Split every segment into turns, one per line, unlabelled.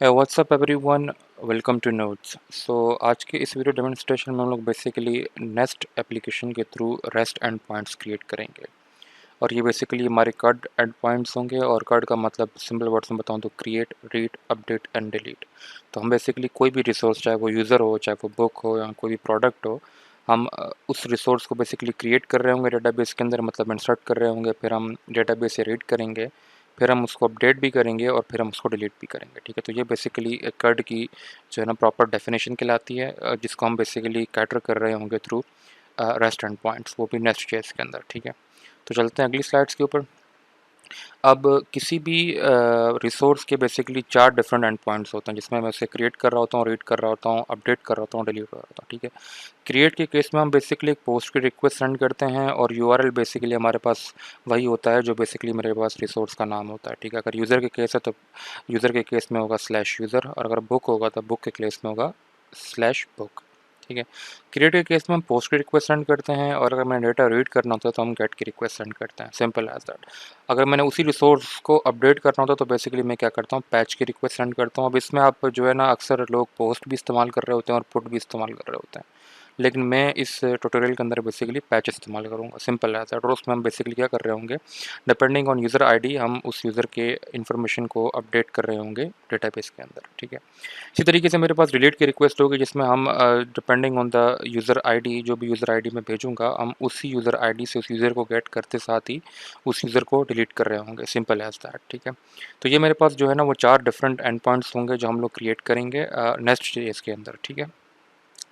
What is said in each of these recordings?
WhatsApp everyone, welcome to notes. So आज के इस वीडियो डेमोन्स्ट्रेशन में हम लोग बेसिकली नेस्ट एप्लीकेशन के through REST endpoints create करेंगे। और ये बेसिकली हमारे कार्ड एंड पॉइंट्स होंगे। और कार्ड का मतलब सिंपल वर्ड्स में बताऊँ तो create, read, update and delete. तो हम बेसिकली कोई भी रिसोर्स, चाहे वो यूज़र हो, चाहे वो बुक हो या कोई भी प्रोडक्ट हो, हम उस रिसोर्स को बेसिकली क्रिएट कर रहे होंगे डेटाबेस के अंदर, मतलब इंसर्ट कर रहे होंगे। फिर हम डेटाबेस से रीड करेंगे, फिर हम उसको अपडेट भी करेंगे और फिर हम उसको डिलीट भी करेंगे। ठीक है, तो ये बेसिकली कर्ड की जो है ना प्रॉपर डेफिनेशन कहलाती है, जिसको हम बेसिकली कैटर कर रहे होंगे थ्रू रेस्ट एंड पॉइंट्स, वो भी नेस्ट जेएस के अंदर। ठीक है, तो चलते हैं अगली स्लाइड्स के ऊपर। अब किसी भी रिसोर्स के बेसिकली 4 डिफरेंट एंड पॉइंट्स होते हैं, जिसमें मैं उसे क्रिएट कर रहा होता हूँ, रीड कर रहा होता हूँ, अपडेट कर रहा होता हूँ, डिलीट कर रहा होता हूँ। ठीक है, क्रिएट के केस में हम बेसिकली एक पोस्ट की रिक्वेस्ट सेंड करते हैं और यूआरएल बेसिकली हमारे पास वही होता है जो बेसिकली मेरे पास रिसोर्स का नाम होता है। ठीक है, अगर यूज़र के केस है तो यूज़र के केस में होगा /यूज़र, और अगर बुक होगा तो बुक के केस में होगा /book। ठीक है, क्रिएट के केस में हम पोस्ट की रिक्वेस्ट सेंड करते हैं, और अगर मैंने डेटा रीड करना होता है तो हम गेट की रिक्वेस्ट सेंड करते हैं। Simple as that. अगर मैंने उसी रिसोर्स को अपडेट करना होता है तो बेसिकली मैं क्या करता हूँ, पैच की रिक्वेस्ट सेंड करता हूँ। अब इसमें आप जो है ना, अक्सर लोग पोस्ट भी इस्तेमाल कर रहे होते हैं और पुट भी इस्तेमाल कर रहे होते हैं, लेकिन मैं इस ट्यूटोरियल के अंदर बेसिकली पैच इस्तेमाल करूँगा। Simple as that. और उसमें हम बेसिकली क्या कर रहे होंगे, डिपेंडिंग ऑन यूज़र आईडी हम उस यूज़र के इन्फॉर्मेशन को अपडेट कर रहे होंगे डेटाबेस के अंदर। ठीक है, इसी तरीके से मेरे पास डिलीट की रिक्वेस्ट होगी, जिसमें हम depending on the user ID, जो भी यूज़र आईडी मैं भेजूँगा, हम उसी यूज़र आईडी से उस यूज़र को गेट करते साथ ही उस यूज़र को डिलीट कर रहे होंगे। Simple as that. ठीक है, तो ये मेरे पास जो है ना वो 4 डिफरेंट एंड पॉइंट्स होंगे जो हम लोग क्रिएट करेंगे नेस्ट जेएस के अंदर। ठीक है,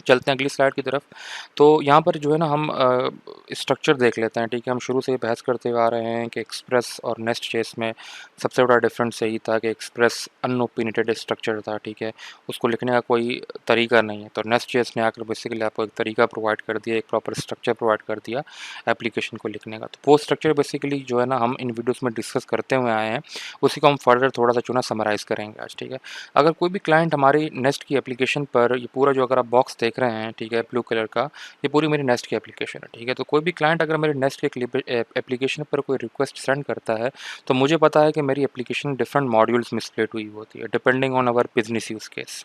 चलते हैं अगली स्लाइड की तरफ। तो यहाँ पर जो है ना हम स्ट्रक्चर देख लेते हैं। ठीक है, हम शुरू से बहस करते हुए आ रहे हैं कि एक्सप्रेस और नेस्ट जेएस में सबसे बड़ा डिफरेंस यही था कि एक्सप्रेस अनओपिनियटेड स्ट्रक्चर था। ठीक है, उसको लिखने का कोई तरीका नहीं है। तो नेस्ट जेएस ने आकर बेसिकली आपको एक तरीका प्रोवाइड कर दिया, एक प्रॉपर स्ट्रक्चर प्रोवाइड कर दिया एप्लीकेशन को लिखने का। तो वो स्ट्रक्चर बेसिकली जो है ना हम इन वीडियोज़ में डिस्कस करते हुए आए हैं, उसी को हम फर्दर थोड़ा सा चुना समराइज़ करेंगे आज। ठीक है, अगर कोई भी क्लाइंट हमारी नेस्ट की एप्लीकेशन पर, ये पूरा जो अगर आप बॉक्स देख रहे हैं, ठीक है, ब्लू कलर का, ये पूरी मेरी नेस्ट की एप्लीकेशन है। ठीक है, तो कोई भी क्लाइंट अगर मेरी नेस्ट के एप्लीकेशन पर कोई रिक्वेस्ट सेंड करता है, तो मुझे पता है कि मेरी एप्लीकेशन डिफरेंट मॉड्यूल्स में स्प्लिट हुई होती है, depending on our business use case.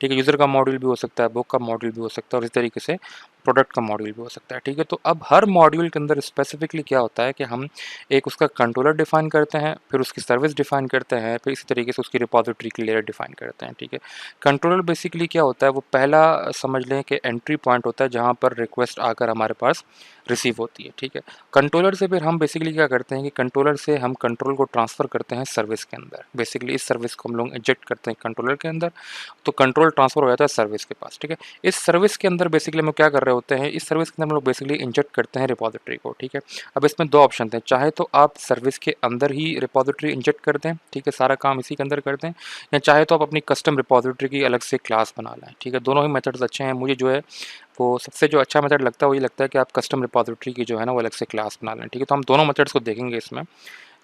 ठीक है, यूज़र का मॉड्यूल भी हो सकता है, बुक का मॉड्यूल भी हो सकता है, और इस तरीके से प्रोडक्ट का मॉड्यूल भी हो सकता है। ठीक है, तो अब हर मॉड्यूल के अंदर स्पेसिफिकली क्या होता है कि हम एक उसका कंट्रोलर डिफाइन करते हैं, फिर उसकी सर्विस डिफाइन करते हैं, फिर इसी तरीके से उसकी रिपॉजिटरी की लेयर डिफाइन करते हैं। ठीक है, कंट्रोलर बेसिकली क्या होता है, वो पहला समझ लें कि एंट्री पॉइंट होता है जहाँ पर रिक्वेस्ट आकर हमारे पास रिसीव होती है। ठीक है, कंट्रोलर से फिर हम बेसिकली क्या करते हैं कि कंट्रोलर से हम कंट्रोल को ट्रांसफ़र करते हैं सर्विस के अंदर। बेसिकली इस सर्विस को हम लोग इंजेक्ट करते हैं कंट्रोलर के अंदर, तो कंट्रोल ट्रांसफ़र हो जाता है सर्विस के पास। ठीक है, इस सर्विस के अंदर बेसिकली हम लोग क्या कर रहे होते हैं, इस सर्विस के अंदर हम लोग बेसिकली इंजेक्ट करते हैं रिपॉजिटरी को। ठीक है, अब इसमें 2 ऑप्शन थे, चाहे तो आप सर्विस के अंदर ही रिपॉजिटरी इंजेक्ट कर दें, ठीक है, सारा काम इसी के अंदर कर दें, या चाहे तो आप अपनी कस्टम रिपॉजिटरी की अलग से क्लास बना लें। ठीक है, दोनों ही मेथड्स अच्छे हैं। मुझे जो है वो सबसे जो अच्छा मेथड लगता है वो ये लगता है कि आप कस्टम रिपॉजिटरी की जो है ना वो अलग से क्लास बना लें। ठीक है, तो हम दोनों मेथड्स को देखेंगे इसमें।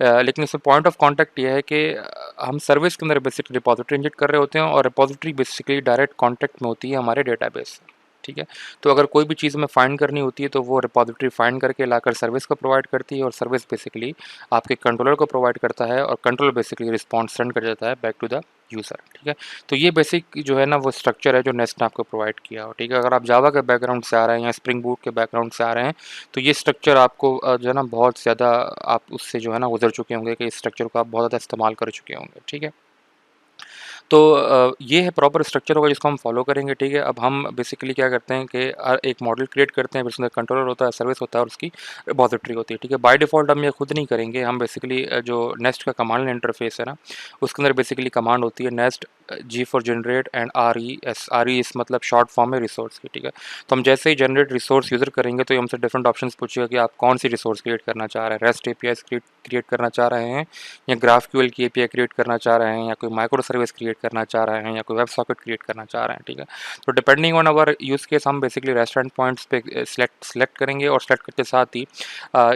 लेकिन इसमें पॉइंट ऑफ कॉन्टैक्ट ये है कि हम सर्विस के अंदर बेसिक रिपॉजिटरी इंजेक्ट कर रहे होते हैं, और रिपॉजिटरी बेसिकली डायरेक्ट कॉन्टैक्ट में होती है हमारे डेटाबेस से। ठीक है, तो अगर कोई भी चीज़ हमें फाइंड करनी होती है तो वो रिपॉजिटरी फाइंड करके लाकर सर्विस को प्रोवाइड करती है, और सर्विस बेसिकली आपके कंट्रोलर को प्रोवाइड करता है, और कंट्रोलर बेसिकली रिस्पॉन्स सेंड कर देता है बैक टू द यूज़र। ठीक है, तो ये बेसिक जो है ना वो स्ट्रक्चर है जो नेस्ट ने आपको प्रोवाइड किया हो। ठीक है, अगर आप जावा के बैकग्राउंड से आ रहे हैं या स्प्रिंग बूट के बैकग्राउंड से आ रहे हैं, तो ये स्ट्रक्चर आपको जो है ना बहुत ज़्यादा, आप उससे जो है ना गुजर चुके होंगे कि इस स्ट्रक्चर को आप बहुत ज़्यादा इस्तेमाल कर चुके होंगे। ठीक है, तो ये है प्रॉपर स्ट्रक्चर होगा जिसको हम फॉलो करेंगे। ठीक है, अब हम बेसिकली क्या करते हैं कि एक मॉडल क्रिएट करते हैं, फिर उसमें कंट्रोलर होता है, सर्विस होता है, और उसकी रिपॉजिटरी होती है। ठीक है, बाय डिफ़ॉल्ट हम ये खुद नहीं करेंगे, हम बेसिकली जो नेस्ट का कमांड इंटरफेस है ना, उसके अंदर बेसिकली कमांड होती है nest G for generate and RES मतलब शॉर्ट फॉर्म है रिसोर्स की। ठीक है, तो हम जैसे ही जनरेट रिसोर्स यूज़र करेंगे तो ये हमसे डिफरेंट ऑप्शंस पूछेगा कि आप कौन सी रिसोर्स क्रिएट करना चाह रहे हैं, रेस्ट एपीआई क्रिएट करना चाह रहे हैं, या ग्राफक्यूएल की एपीआई क्रिएट करना चाह रहे हैं, या कोई माइक्रो सर्विस क्रिएट करना चाह रहे हैं, या कोई वेब सॉकेट क्रिएट करना चाह रहे हैं। ठीक है, तो depending on our use case हम बेसिकली रेस्टोरेंट पॉइंट्स पे सेलेक्ट करेंगे, और सेलेक्ट करते साथ ही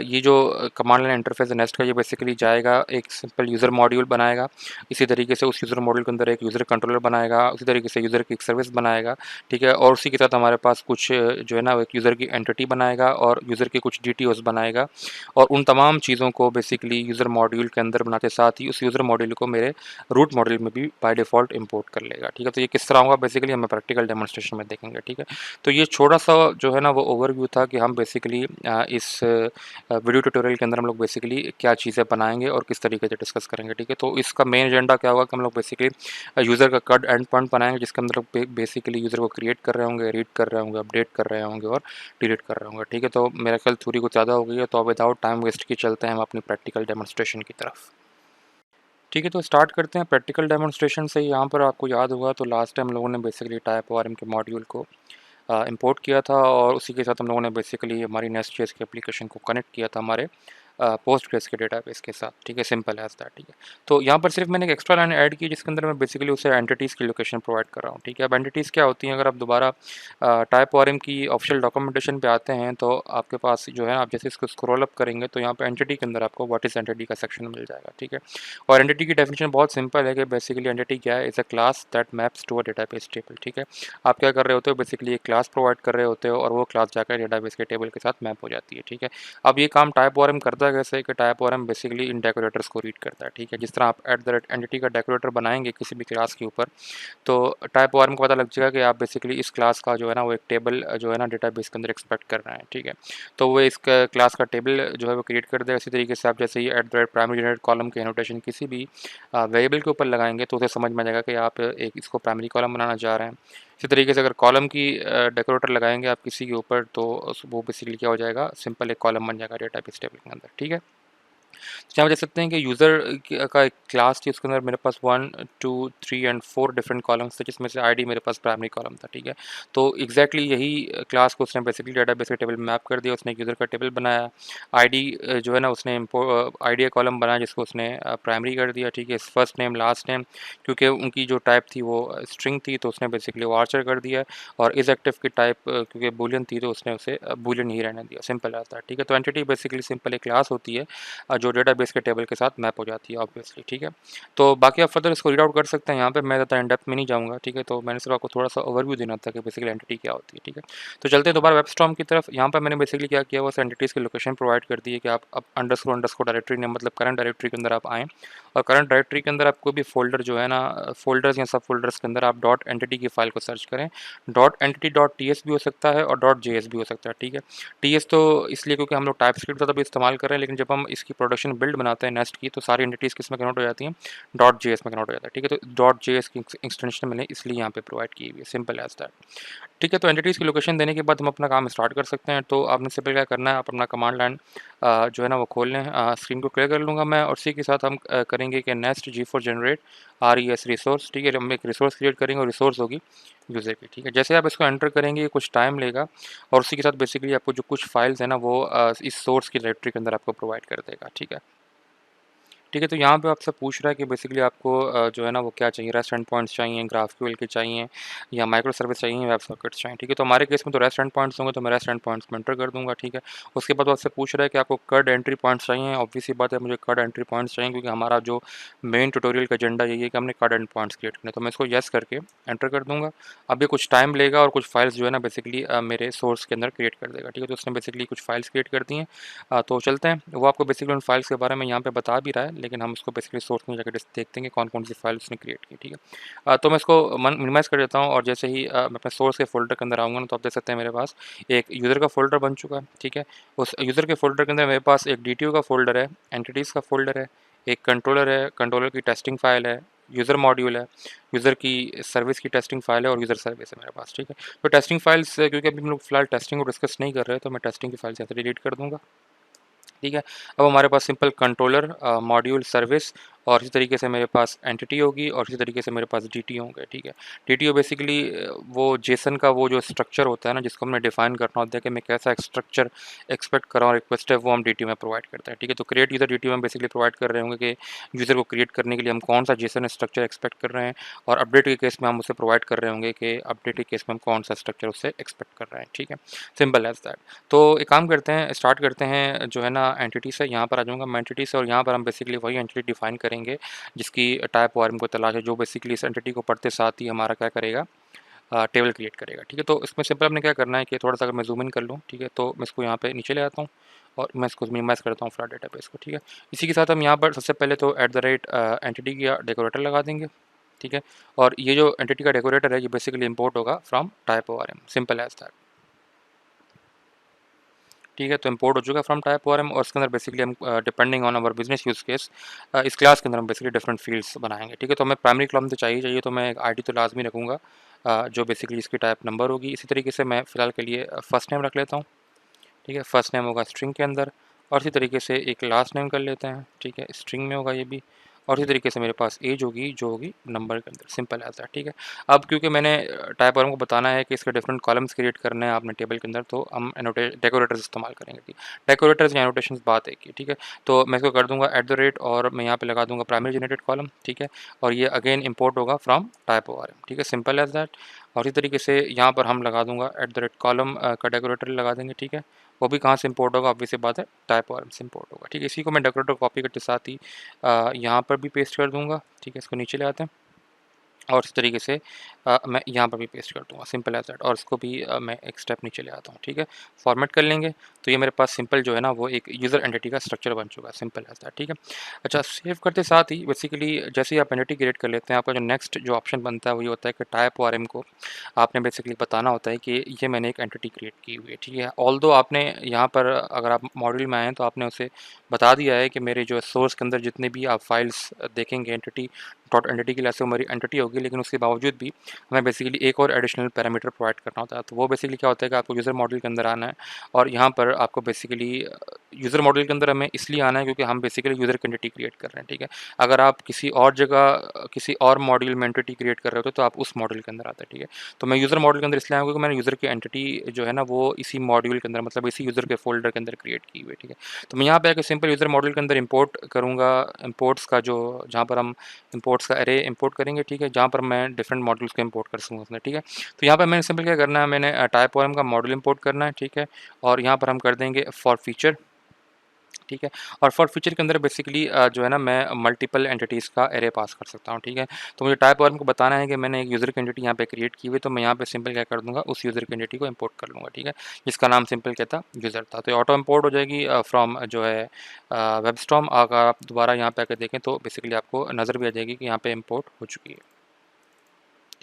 ये जो कमांड लाइन इंटरफेस नेस्ट का, ये बेसिकली जाएगा एक सिंपल यूज़र मॉड्यूल बनाएगा। इसी तरीके से उस यूज़र मॉड्यूल के अंदर एक यूज़र कंट्रोलर बनाएगा, उसी तरीके से यूज़र की एक सर्विस बनाएगा, ठीक है। और उसी के साथ हमारे पास कुछ जो है ना एक यूज़र की एंटिटी बनाएगा और यूज़र के कुछ DTOs बनाएगा, और उन तमाम चीज़ों को बेसिकली यूज़र मॉड्यूल के अंदर बनाते साथ ही उस यूज़र मॉड्यूल को मेरे रूट मॉड्यूल में भी बाय डिफ़ॉल्ट इंपोर्ट कर लेगा, ठीक है। तो ये किस तरह होगा बेसिकली हमें प्रैक्टिकल डेमोन्स्ट्रेशन में देखेंगे, ठीक है। तो ये छोटा-सा जो है ना वो ओवरव्यू था कि हम बेसिकली इस वीडियो ट्यूटोरियल के अंदर हम लोग बेसिकली क्या चीज़ें बनाएँगे और किस तरीके से डिस्कस करेंगे, ठीक है। तो इसका मेन एजेंडा क्या होगा कि हम लोग बेसिकली यूज़र का कड एंड पॉइंट बनाएँगे, जिसके अंदर लोग बेसिकली यूज़र को क्रिएट कर रहे होंगे, रीड कर रहे होंगे, अपडेट कर रहे होंगे और डिलीट कर रहे होंगे, ठीक है। तो मेरा ख्याल थ्योरी कुछ ज़्यादा हो गई है, तो अब विदाउट टाइम वेस्ट किए चलते हैं हम अपनी प्रैक्टिकल डेमोन्स्ट्रेशन की तरफ। ठीक है, तो स्टार्ट करते हैं प्रैक्टिकल डेमोन्स्ट्रेशन से। यहाँ पर आपको याद होगा तो लास्ट टाइम हम लोगों ने बेसिकली टाइप ORM के मॉड्यूल को इंपोर्ट किया था, और उसी के साथ हम लोगों ने बेसिकली हमारी नेस्ट.जेएस की एप्लीकेशन को कनेक्ट किया था हमारे पोस्टग्रेस के डेटाबेस के साथ, ठीक है। सिंपल एज़ दैट, ठीक है। तो यहाँ पर सिर्फ मैंने एक एक्स्ट्रा लाइन ऐड की जिसके अंदर मैं बेसिकली उसे एंटिटीज़ की लोकेशन प्रोवाइड कर रहा हूँ, ठीक है। अब एंटिटीज़ क्या होती हैं, अगर आप दोबारा टाइप ORM की ऑफिशियल डॉक्यूमेंटेशन पे आते हैं तो आपके पास जो है आप जैसे इसको स्क्रॉल अप करेंगे तो यहाँ पे एंटिटी के अंदर आपको व्हाट इज़ एंटिटी का सेक्शन मिल जाएगा, ठीक है। और एंटिटी की डेफिनेशन बहुत सिंपल है कि बेसिकली एंटिटी क्या है, is a class that maps to a database table, ठीक है। आप क्या कर रहे होते हो, बेसिकली एक क्लास प्रोवाइड कर रहे होते हो और वो क्लास जाकर डेटाबेस के टेबल के साथ मैप हो जाती है, ठीक है। अब ये काम टाइप ORM करता है कैसे कि टाइप ORM बेसिकली इन डेकोरेटर्स को रीड करता है, ठीक है। जिस तरह आप @एंटिटी का डेकोरेटर बनाएंगे किसी भी क्लास के ऊपर, तो टाइप ORM को पता लग जाएगा कि आप बेसिकली इस क्लास का जो है ना वो एक टेबल जो है ना डेटाबेस के अंदर एक्सपेक्ट कर रहे हैं, ठीक है। तो वो इस क्लास का टेबल जो है वो क्रिएट कर देगा। इसी तरीके से आप जैसे ही @प्राइमरी जनरेट कॉलम के एनोटेशन किसी भी वेरिएबल के ऊपर लगाएंगे तो उसे समझ में आ जाएगा कि आप एक इसको प्राइमरी कॉलम बनाना चाह रहे हैं। इसी तरीके से अगर कॉलम की डेकोरेटर लगाएंगे आप किसी के ऊपर तो वो बेसिकली क्या हो जाएगा, सिंपल एक कॉलम बन जाएगा डेटाबेस टेबल के अंदर, ठीक है। यहाँ पे देख सकते हैं कि यूज़र का एक क्लास थी, उसके अंदर मेरे पास 1 2 3 एंड 4 डिफरेंट कॉलम्स थे, जिसमें से आईडी मेरे पास प्राइमरी कॉलम था, ठीक है। तो एग्जैक्टली यही क्लास को उसने बेसिकली डेटाबेस के टेबल में मैप कर दिया। उसने एक यूज़र का टेबल बनाया, आईडी जो है ना उसने आईडी का कॉलम बनाया जिसको उसने प्राइमरी कर दिया, ठीक है। फर्स्ट नेम लास्ट नेम, क्योंकि उनकी जो टाइप थी वो स्ट्रिंग थी तो उसने बेसिकली वो आर्चर कर दिया, और इज एक्टिव की टाइप क्योंकि बूलियन थी तो उसने उसे बूलियन ही रहने दिया। सिंपल आता है, ठीक है। तो एंटिटी बेसिकली सिंपल एक क्लास होती है जो डेटाबेस के टेबल के साथ मैप हो जाती है ऑब्वियसली, ठीक है। तो बाकी आप फर्दर इसको रीड आउट कर सकते हैं, यहाँ पे मैं ज़्यादा इन डेप्थ में नहीं जाऊँगा, ठीक है। तो मैंने सिर्फ आपको थोड़ा सा ओवरव्यू देना था कि बेसिकली एंटिटी क्या होती है, ठीक है। तो चलते हैं दोबारा वेबस्टॉर्म की तरफ। यहाँ पर मैंने बेसिकली क्या किया, बस एंटिटीज़ की लोकेशन प्रोवाइड कर दी है कि आप अब अंडरस्कोर डायरेक्टरी नेम मतलब करंट डायरेक्टरी के अंदर आप आएँ, और करंट डायरेक्टरी के अंदर आप कोई भी फोल्डर जो है ना फोल्डर्स या सब फोल्डर्स के अंदर आप डॉट एंटिटी की फाइल को सर्च करें। डॉट एंटिटी डॉट टीएस भी हो सकता है और डॉट जेएस भी हो सकता है, ठीक है। टीएस तो इसलिए क्योंकि हम लोग टाइपस्क्रिप्ट ज़्यादा भी इस्तेमाल कर रहे हैं, लेकिन जब हम इसकी प्रोडक्शन बिल्ड बनाते हैं नेस्ट की तो सारी एंटिटीज़ किस में कन्वर्ट हो जाती हैं, डॉट जेएस में कन्वर्ट हो जाता है, ठीक है। तो डॉट जेएस की एक्सटेंशन मैंने इसलिए यहाँ पे प्रोवाइड की हुई है, सिंपल एज दैट, ठीक है। तो एंटिटीज़ की लोकेशन देने के बाद हम अपना काम स्टार्ट कर सकते हैं। तो आपने सिंपल क्या करना है, आप अपना कमांड लाइन जो है ना वो खोल लें। स्क्रीन को क्लियर कर लूँगा मैं, और उसी के साथ हम करेंगे कि nest G4 generate RES resource, ठीक है। हम एक रिसोर्स क्रिएट करेंगे और रिसोर्स होगी यूज़र की, ठीक है। जैसे आप इसको एंटर करेंगे कुछ टाइम लेगा, और उसी के साथ बेसिकली आपको जो कुछ फाइल्स है ना वो इस सोर्स की डायरेक्टरी के अंदर आपको प्रोवाइड कर देगा, ठीक है। ठीक है, तो यहाँ पे आपसे पूछ रहा है कि बेसिकली आपको जो है ना वो क्या चाहिए, रेस्ट एंड पॉइंट्स चाहिए, ग्राफक्यूएल के चाहिए, या माइक्रो सर्विस चाहिए, वेब सॉकेट्स चाहिए, ठीक है। तो हमारे केस में तो रेस्ट एंड पॉइंट्स होंगे तो मैं रेस्ट एंड पॉइंट्स में एंटर कर दूँगा, ठीक है। उसके बाद वो आपसे पूछ रहा है कि आपको कड एंट्री पॉइंट्स चाहिए। ऑब्वियस सी बात है, मुझे कड एंट्री पॉइंट्स चाहिए क्योंकि हमारा जो मेन ट्यूटोरियल का एजेंडा यही है कि हमने कड एंड पॉइंट्स क्रिएट करने। तो मैं इसको येस करके एंटर कर दूँगा। अब ये कुछ टाइम लेगा और कुछ फाइल्स जो है ना बेसिकली मेरे सोर्स के अंदर क्रिएट कर देगा, ठीक है। तो उसने बेसिकली कुछ फाइल्स क्रिएट कर दी हैं। तो चलते हैं, वो आपको बेसिकली उन फाइल्स के बारे में यहाँ पे बता भी रहा है, लेकिन हम उसको बेसिकली सोर्स में जाकर देखते हैं कि कौन कौन सी फाइल उसने क्रिएट की, ठीक है। तो मैं इसको मिनिमाइज़ कर देता हूँ, और जैसे ही मैं अपने सोर्स के फोल्डर के अंदर आऊँगा ना तो आप देख सकते हैं मेरे पास एक यूज़र का फोल्डर बन चुका है, ठीक है। उस यूज़र के फोल्डर के अंदर मेरे पास एक DTO का फोल्डर है, एंटिटीज़ का फोल्डर है, एक कंट्रोलर है, कंट्रोलर की टेस्टिंग फाइल है, यूज़र मॉड्यूल है, यूज़र की सर्विस की टेस्टिंग फाइल है, और यूज़र सर्विस है मेरे पास, ठीक है। तो टेस्टिंग फाइल्स क्योंकि अभी हम लोग फिलहाल टेस्टिंग को डिस्कस नहीं कर रहे, तो मैं टेस्टिंग की फाइल्स यहाँ से डिलीट कर दूँगा, ठीक है। अब हमारे पास सिंपल कंट्रोलर मॉड्यूल सर्विस, और इसी तरीके से मेरे पास एंटिटी होगी, और इसी तरीके से मेरे पास DTO होंगे, ठीक है। DTO बेसिकली वो जेसन का वो जो स्ट्रक्चर होता है ना जिसको हमने डिफाइन करना होता है कि मैं कैसा स्ट्रक्चर एक्सपेक्ट कर रहा हूँ रिक्वेस्ट है, वो हम DTO में प्रोवाइड करते हैं, ठीक है। तो क्रिएट यूज़र DTO में बेसिकली प्रोवाइड कर रहे होंगे कि यूज़र को क्रिएट करने के लिए हम कौन सा जेसन स्ट्रक्चर एक्सपेक्ट कर रहे हैं, और अपडेट के केस में हम उसे प्रोवाइड कर रहे होंगे कि अपडेट के केस में हम कौन सा स्ट्रक्चर उससे एक्सपेक्ट कर रहे हैं, ठीक है। Simple as that. तो एक काम करते हैं, स्टार्ट करते हैं जो है ना एंटिटी से। यहाँ पर आ जाऊँगा मैं एंटिटी से, और यहाँ पर हम बेसिकली वही एंटिटी डिफाइन करेंगे करेंगे जिसकी टाइप ORM को तलाश है, जो बेसिकली इस एंटिटी को पढ़ते साथ ही हमारा क्या करेगा, टेबल क्रिएट करेगा। ठीक है, तो इसमें सिंपल आपने क्या करना है कि थोड़ा सा अगर मैं जूम इन कर लूँ, ठीक है, तो मैं इसको यहाँ पे नीचे ले आता हूँ और मैं इसको मिनिमाइज़ करता हूँ फ्लैट डेटाबेस को। ठीक है, इसी के साथ हम यहाँ पर सबसे पहले तो एंटिटी का डेकोरेटर लगा देंगे। ठीक है, और ये जो एंटिटी का डेकोरेटर है ये बेसिकली इंपोर्ट होगा from type ORM, simple as that. ठीक है, तो इंपोर्ट हो चुका है फ्रॉम टाइप ORM और इसके अंदर बेसिकली हम depending on our business use case इस क्लास के अंदर हम बेसिकली डिफरेंट फील्ड्स बनाएंगे। ठीक है, तो हमें प्राइमरी कॉलम तो चाहिए, तो मैं एक आईडी तो लाजमी रखूँगा जो बेसिकली इसकी टाइप नंबर होगी। इसी तरीके से मैं फ़िलहाल के लिए फर्स्ट नेम रख लेता हूँ। ठीक है, फर्स्ट नेम होगा स्ट्रिंग के अंदर और इसी तरीके से एक लास्ट नेम कर लेते हैं। ठीक है, स्ट्रिंग में होगा ये भी और इसी तरीके से मेरे पास एज होगी जो होगी नंबर के अंदर, सिंपल एज दैट। ठीक है, अब क्योंकि मैंने टाइप ORM को बताना है कि इसके डिफरेंट कॉलम्स क्रिएट करने हैं आपने टेबल के अंदर, तो हम डेकोरेटर्स इस्तेमाल करेंगे। ठीक, डेकोरेटर्स या एनोटेशंस बात है कि ठीक है, तो मैं इसको कर दूंगा @ और मैं यहाँ पे लगा दूंगा प्राइमरी जनरेटेड कॉलम। ठीक है, और ये अगेन इंपोर्ट होगा फ्रॉम टाइप ORM। ठीक है, सिंपल एज दैट। और इसी तरीके से यहाँ पर हम लगा दूंगा @कॉलम का डेकोरेटर लगा देंगे। ठीक है, वो भी कहाँ से इंपोर्ट होगा, ऑब्वियस सी बात है टाइप ORM से इंपोर्ट होगा। ठीक है, इसी को मैं डेकोरेटर कॉपी करते साथ ही यहाँ पर भी पेस्ट कर दूंगा। ठीक है, इसको नीचे ले आते हैं और इस तरीके से मैं यहाँ पर भी पेस्ट कर दूँगा, सिंपल एज़ दैट। और इसको भी मैं एक स्टेप नीचे ले आता हूँ। ठीक है, फॉर्मेट कर लेंगे तो ये मेरे पास सिंपल जो है ना वो एक यूज़र एंटिटी का स्ट्रक्चर बन चुका है, सिंपल एज़ दैट। ठीक है, अच्छा, सेव करते साथ ही बेसिकली जैसे ही आप एंटिटी क्रिएट कर लेते हैं, आपका जो नेक्स्ट जो ऑप्शन बनता है वो ये होता है कि टाइप ORM को आपने बेसिकली बताना होता है कि ये मैंने एक एंटिटी क्रिएट की हुई है। ठीक है, ऑल्दो आपने यहाँ पर अगर आप मॉड्यूल में आएँ तो आपने उसे बता दिया है कि मेरे जो सोर्स के अंदर जितने भी आप फाइल्स देखेंगे एंटिटी डॉट एंटिटी की क्लास से हमारी एंटिटी होगी, लेकिन उसके बावजूद भी हमें बेसिकली एक और एडिशनल पैरामीटर प्रोवाइड करना होता है। तो वो बेसिकली क्या होता है कि आपको यूज़र मॉडल के अंदर आना है और यहाँ पर आपको बेसिकली यूज़र मॉडल के अंदर हमें इसलिए आना है क्योंकि हम बेसिकली यूज़र की एंटिटी क्रिएट कर रहे हैं। ठीक है, अगर आप किसी और जगह किसी और मॉड्यूल में एंटिटी क्रिएट कर रहे होते तो आप उस मॉड्यूल के अंदर आते हैं। ठीक है, तो मैं यूज़र मॉडल के अंदर इसलिए आया क्योंकि मैंने यूज़र की एंटिटी जो है ना वो इसी मॉड्यूल के अंदर, मतलब इसी यूज़र के फोल्डर के अंदर क्रिएट की हुई है। ठीक है, तो मैं यहाँ पे आकर सिंपल यूज़र मॉडल के अंदर इंपोर्ट करूँगा, इंपोर्ट्स का जो जहाँ पर हम इंपोर्ट्स का एरे इंपोर्ट करेंगे। ठीक है, जहाँ पर मैं डिफरेंट मॉड्यूल्स को इंपोर्ट कर सकूँ उसमें। ठीक है, तो यहाँ पर मैंने सिंपल क्या करना है, मैंने टाइप ORM का मॉड्यूल इंपोर्ट करना है। ठीक है, और यहाँ पर हम कर देंगे फॉर फीचर। ठीक है, और फॉर फीचर के अंदर बेसिकली जो है ना मैं मल्टीपल एंटिटीज़ का एरे पास कर सकता हूँ। ठीक है, तो मुझे टाइप ORM को बताना है कि मैंने एक यूज़र की एंटिटी यहाँ पे क्रिएट की हुई है, तो मैं यहाँ पे सिंपल क्या कर दूँगा, उस यूज़र की एंटिटी को इंपोर्ट कर लूँगा। ठीक है, जिसका नाम सिंपल क्या था, यूज़र था। तो ये ऑटो इंपोर्ट हो जाएगी फ्रॉम जो है वेबस्टॉर्म। अगर आप दोबारा यहाँ पे आकर देखें तो बेसिकली आपको नज़र भी आ जाएगी कि यहाँ पे इंपोर्ट हो चुकी है।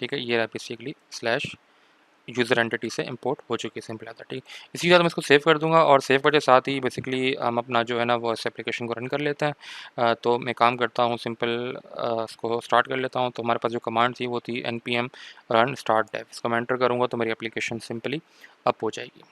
ठीक है, ये रहा बेसिकली स्लैश यूज़र एंटिटी से इंपोर्ट हो चुकी है, सिंपल आता है। ठीक, इसी के साथ मैं इसको सेव कर दूंगा और सेव करते साथ ही बेसिकली हम अपना जो है ना वो इस एप्लीकेशन को रन कर लेते हैं। तो मैं काम करता हूँ सिंपल इसको स्टार्ट कर लेता हूँ। तो हमारे पास जो कमांड थी वो थी npm run start dev। इसको मैं एंटर करूँगा तो मेरी एप्लीकेशन सिंपली अप हो जाएगी।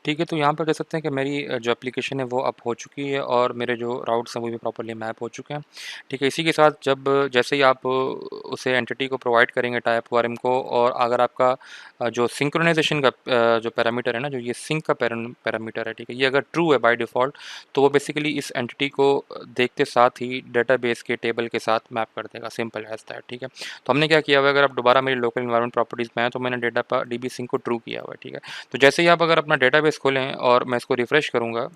ठीक है, तो यहाँ पर देख सकते हैं कि मेरी जो एप्लीकेशन है वो अप हो चुकी है और मेरे जो राउट्स हैं वो भी प्रॉपर्ली मैप हो चुके हैं। ठीक है, इसी के साथ जब जैसे ही आप उसे एंटिटी को प्रोवाइड करेंगे टाइप ORM को, और अगर आपका जो सिंक्रोनाइजेशन का जो पैरामीटर है ना, जो ये सिंक का पैरामीटर है, ठीक है, ये अगर ट्रू है बाय डिफ़ॉल्ट तो वो बेसिकली इस एंटिटी को देखते साथ ही डेटाबेस के टेबल के साथ मैप कर देगा, सिंपल एज़ दैट। ठीक है, तो हमने क्या किया हुआ है, अगर आप दोबारा मेरी लोकल एनवायरनमेंट प्रॉपर्टीज़ में आएँ तो मैंने DB सिंक को ट्रू किया हुआ है। ठीक है, तो जैसे ही आप अगर अपना डेटाबेस खोलें और मैं इसको रिफ़्रेश करूँगा,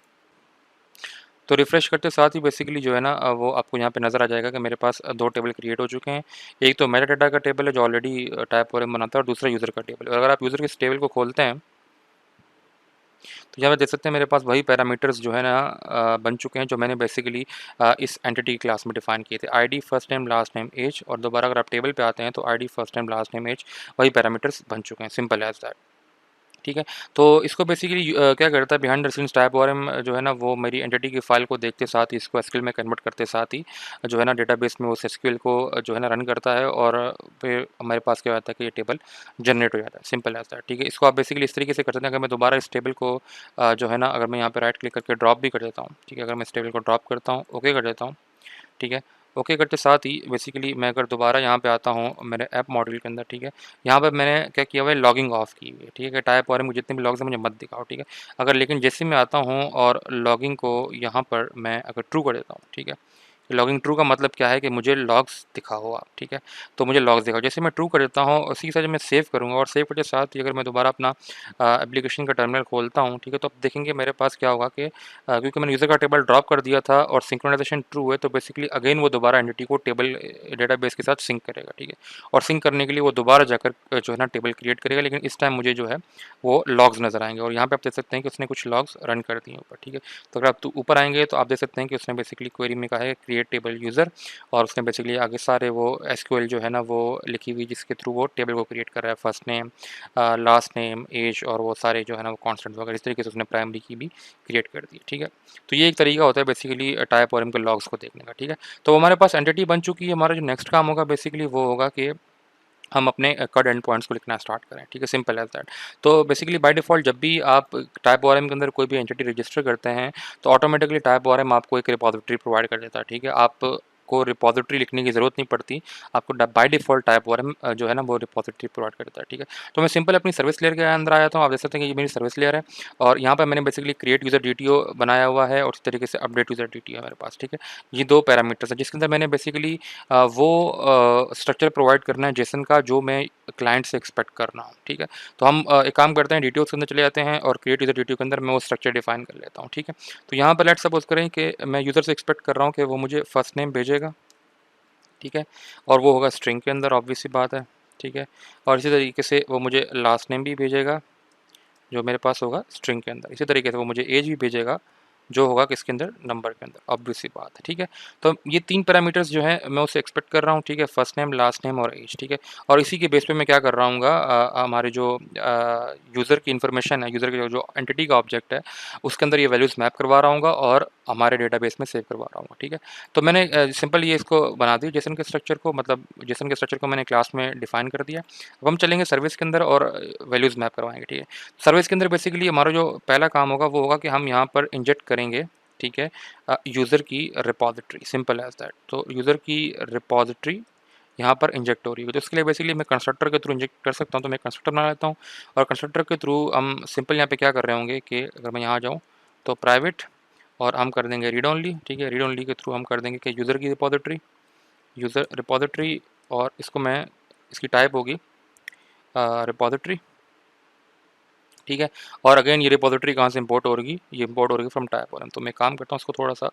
तो रिफ़्रेश करते साथ ही बेसिकली जो है ना वो आपको यहाँ पे नज़र आ जाएगा कि मेरे पास 2 टेबल क्रिएट हो चुके हैं। एक तो मेटा डाटा का टेबल है जो ऑलरेडी टाइप ORM बनाता है, और दूसरा यूज़र का टेबल है। और अगर आप यूज़र के इस टेबल को खोलते हैं तो यहाँ पे देख सकते हैं मेरे पास वही पैरामीटर्स जो है ना बन चुके हैं जो मैंने बेसिकली इस एंटिटी क्लास में डिफाइन किए थे। ID, first name, last name, age. और दोबारा अगर आप टेबल पे आते हैं तो ID, first name, last name, age, वही पैरामीटर्स बन चुके हैं, सिंपल एज़ दैट। ठीक है, तो इसको बेसिकली क्या करता है, behind the scenes type ORM जो है ना वो मेरी एंटिटी की फ़ाइल को देखते साथ ही इसको एसक्यूएल में कन्वर्ट करते साथ ही जो है ना डेटाबेस में उस एसक्यूएल को जो है ना रन करता है, और फिर हमारे पास क्या होता है कि ये टेबल जनरेट हो जाता है, सिंपल ऐसा है। ठीक है, इसको आप बेसिकली इस तरीके से कर सकते हैं। अगर मैं दोबारा इस टेबल को जो है ना अगर मैं यहाँ पे राइट क्लिक करके ड्रॉप भी कर देता हूँ, ठीक है, अगर मैं इस टेबल को ड्रॉप करता हूँ, ओके कर देता हूँ, ठीक है, ओके करते साथ ही बेसिकली मैं अगर दोबारा यहाँ पे आता हूँ मेरे ऐप मॉड्यूल के अंदर, ठीक है, यहाँ पर मैंने क्या किया हुआ है, लॉगिंग ऑफ की हुई है। ठीक है, टाइप ORM जितने भी लॉग्स हैं मुझे मत दिखाओ। ठीक है, अगर लेकिन जैसे मैं आता हूँ और लॉगिंग को यहाँ पर मैं अगर ट्रू कर देता हूँ, ठीक है, लॉगिंग ट्रू का मतलब क्या है कि मुझे लॉग्स दिखाओ आप, ठीक है। तो मुझे लॉग्स दिखाओ, जैसे मैं ट्रू कर देता हूँ उसी के साथ जब मैं सेव करूँगा और सेव के साथ ही अगर मैं दोबारा अपना एप्लीकेशन का टर्मिनल खोलता हूँ, ठीक है, तो आप देखेंगे मेरे पास क्या होगा कि क्योंकि मैंने यूज़र का टेबल ड्रॉप कर दिया था और सिंक्रोनाइजेशन ट्रू है, तो बेसिकली अगेन वो दोबारा एंटिटी को टेबल डेटाबेस के साथ सिंक करेगा, ठीक है। और सिंक करने के लिए वो दोबारा जाकर जो है ना टेबल क्रिएट करेगा, लेकिन इस टाइम मुझे जो है वो लॉग्स नज़र आएंगे और यहाँ पे आप देख सकते हैं कि उसने कुछ लॉग्स रन कर दिए ऊपर, ठीक है। तो अगर आप ऊपर आएंगे तो आप देख सकते हैं कि उसने बेसिकली क्वेरी में कहा है क्रिएट टेबल यूज़र, और उसने बेसिकली आगे सारे वो एसक्यूएल जो है ना वो लिखी हुई जिसके थ्रू वो टेबल को क्रिएट कर रहा है, first name, last name, age और वो सारे जो है ना वो कॉन्स्टेंट्स वगैरह इस तरीके से उसने प्राइमरी की भी क्रिएट कर दी, ठीक है। तो ये एक तरीका होता है बेसिकली टाइप और इनके लॉग्स को देखने का, ठीक है। तो हमारे पास एंटिटी बन चुकी है, हमारा जो नेक्स्ट काम होगा बेसिकली वो होगा कि हम अपने कड एंड पॉइंट्स को लिखना स्टार्ट करें, ठीक है, सिंपल एज दैट। तो बेसिकली बाय डिफ़ॉल्ट जब भी आप टाइप ओआरएम के अंदर कोई भी एंटिटी रजिस्टर करते हैं तो ऑटोमेटिकली टाइप ओआरएम आपको एक रिपॉजिटरी प्रोवाइड कर देता है, ठीक है। आप को रिपॉजिटरी लिखने की ज़रूरत नहीं पड़ती, आपको बाय डिफ़ॉल्ट टाइप ओआरएम जो है ना वो रिपॉजिटरी प्रोवाइड कर देता है, ठीक है। तो मैं सिंपल अपनी सर्विस लेयर के अंदर आया था, आप देख सकते हैं कि ये मेरी सर्विस लेयर है और यहाँ पर मैंने बेसिकली क्रिएट यूज़र डीटीओ बनाया हुआ है और इस तरीके से अपडेट यूज़र डीटीओ है मेरे पास, ठीक है। ये 2 पैरामीटर्स हैं जिसके अंदर मैंने बेसिकली वो स्ट्रक्चर प्रोवाइड करना है जेसन का जो मैं क्लाइंट से एक्सपेक्ट कर रहा हूँ, ठीक है। तो हम एक काम करते हैं, डीटीओ के अंदर चले जाते हैं और क्रिएट यूज़र डीटीओ के अंदर मैं वो स्ट्रक्चर डिफाइन कर लेता हूँ, ठीक है। तो यहाँ पर लेट्स सपोज करें कि मैं यूज़र से एक्सपेक्ट कर रहा हूँ कि वो मुझे फर्स्ट नेम भेजेगा, ठीक है, और वो होगा स्ट्रिंग के अंदर, ऑब्वियस सी बात है, ठीक है। और इसी तरीके से वो मुझे लास्ट नेम भी भेजेगा जो मेरे पास होगा स्ट्रिंग के अंदर, इसी तरीके से वो मुझे एज भी भेजेगा जो होगा किसके अंदर, नंबर के अंदर, ऑब्वियस सी बात है, ठीक है। तो ये 3 पैरामीटर्स जो हैं मैं उससे एक्सपेक्ट कर रहा हूँ, ठीक है, फर्स्ट नेम, लास्ट नेम और एज, ठीक है। और इसी के बेस पे मैं क्या कर रहा हूँगा, हमारे जो यूज़र की इन्फॉर्मेशन है, यूज़र के जो एंटिटी का ऑब्जेक्ट है उसके अंदर ये वैल्यूज़ मैप करवा रहा हूँगा और हमारे डेटाबेस में सेव करवा रहा हूँगा, ठीक है। तो मैंने सिंपल ये इसको बना दी जेसन के स्ट्रक्चर को, मतलब जेसन के स्ट्रक्चर को मैंने क्लास में डिफाइन कर दिया। अब हम चलेंगे सर्विस के अंदर और वैल्यूज़ मैप करवाएंगे, ठीक है। सर्विस के अंदर बेसिकली हमारा जो पहला काम होगा वो होगा कि हम यहाँ पर इंजेक्ट करेंगे, ठीक है, यूज़र की रिपॉजिटरी, सिंपल एज दैट। तो यूज़र की रिपॉजिटरी यहाँ पर इंजेक्ट हो रही है, तो इसके लिए बेसिकली मैं कंस्ट्रक्टर के थ्रू इंजेक्ट कर सकता हूँ, तो मैं कंस्ट्रक्टर बना लेता हूँ और कंस्ट्रक्टर के थ्रू हम सिंपल यहाँ पे क्या कर रहे होंगे कि अगर मैं यहाँ आ जाऊँ तो प्राइवेट और हम कर देंगे रीड ओनली, ठीक है। रीड ओनली के थ्रू हम कर देंगे कि यूज़र रिपॉजिटरी और इसको मैं, इसकी टाइप होगी रिपॉजिटरी, ठीक है। और अगेन ये रिपॉजिटरी कहाँ से इंपोर्ट हो रही, ये इंपोर्ट हो रही फ्रॉम टाइप ओआरएम। तो मैं काम करता हूँ इसको थोड़ा सा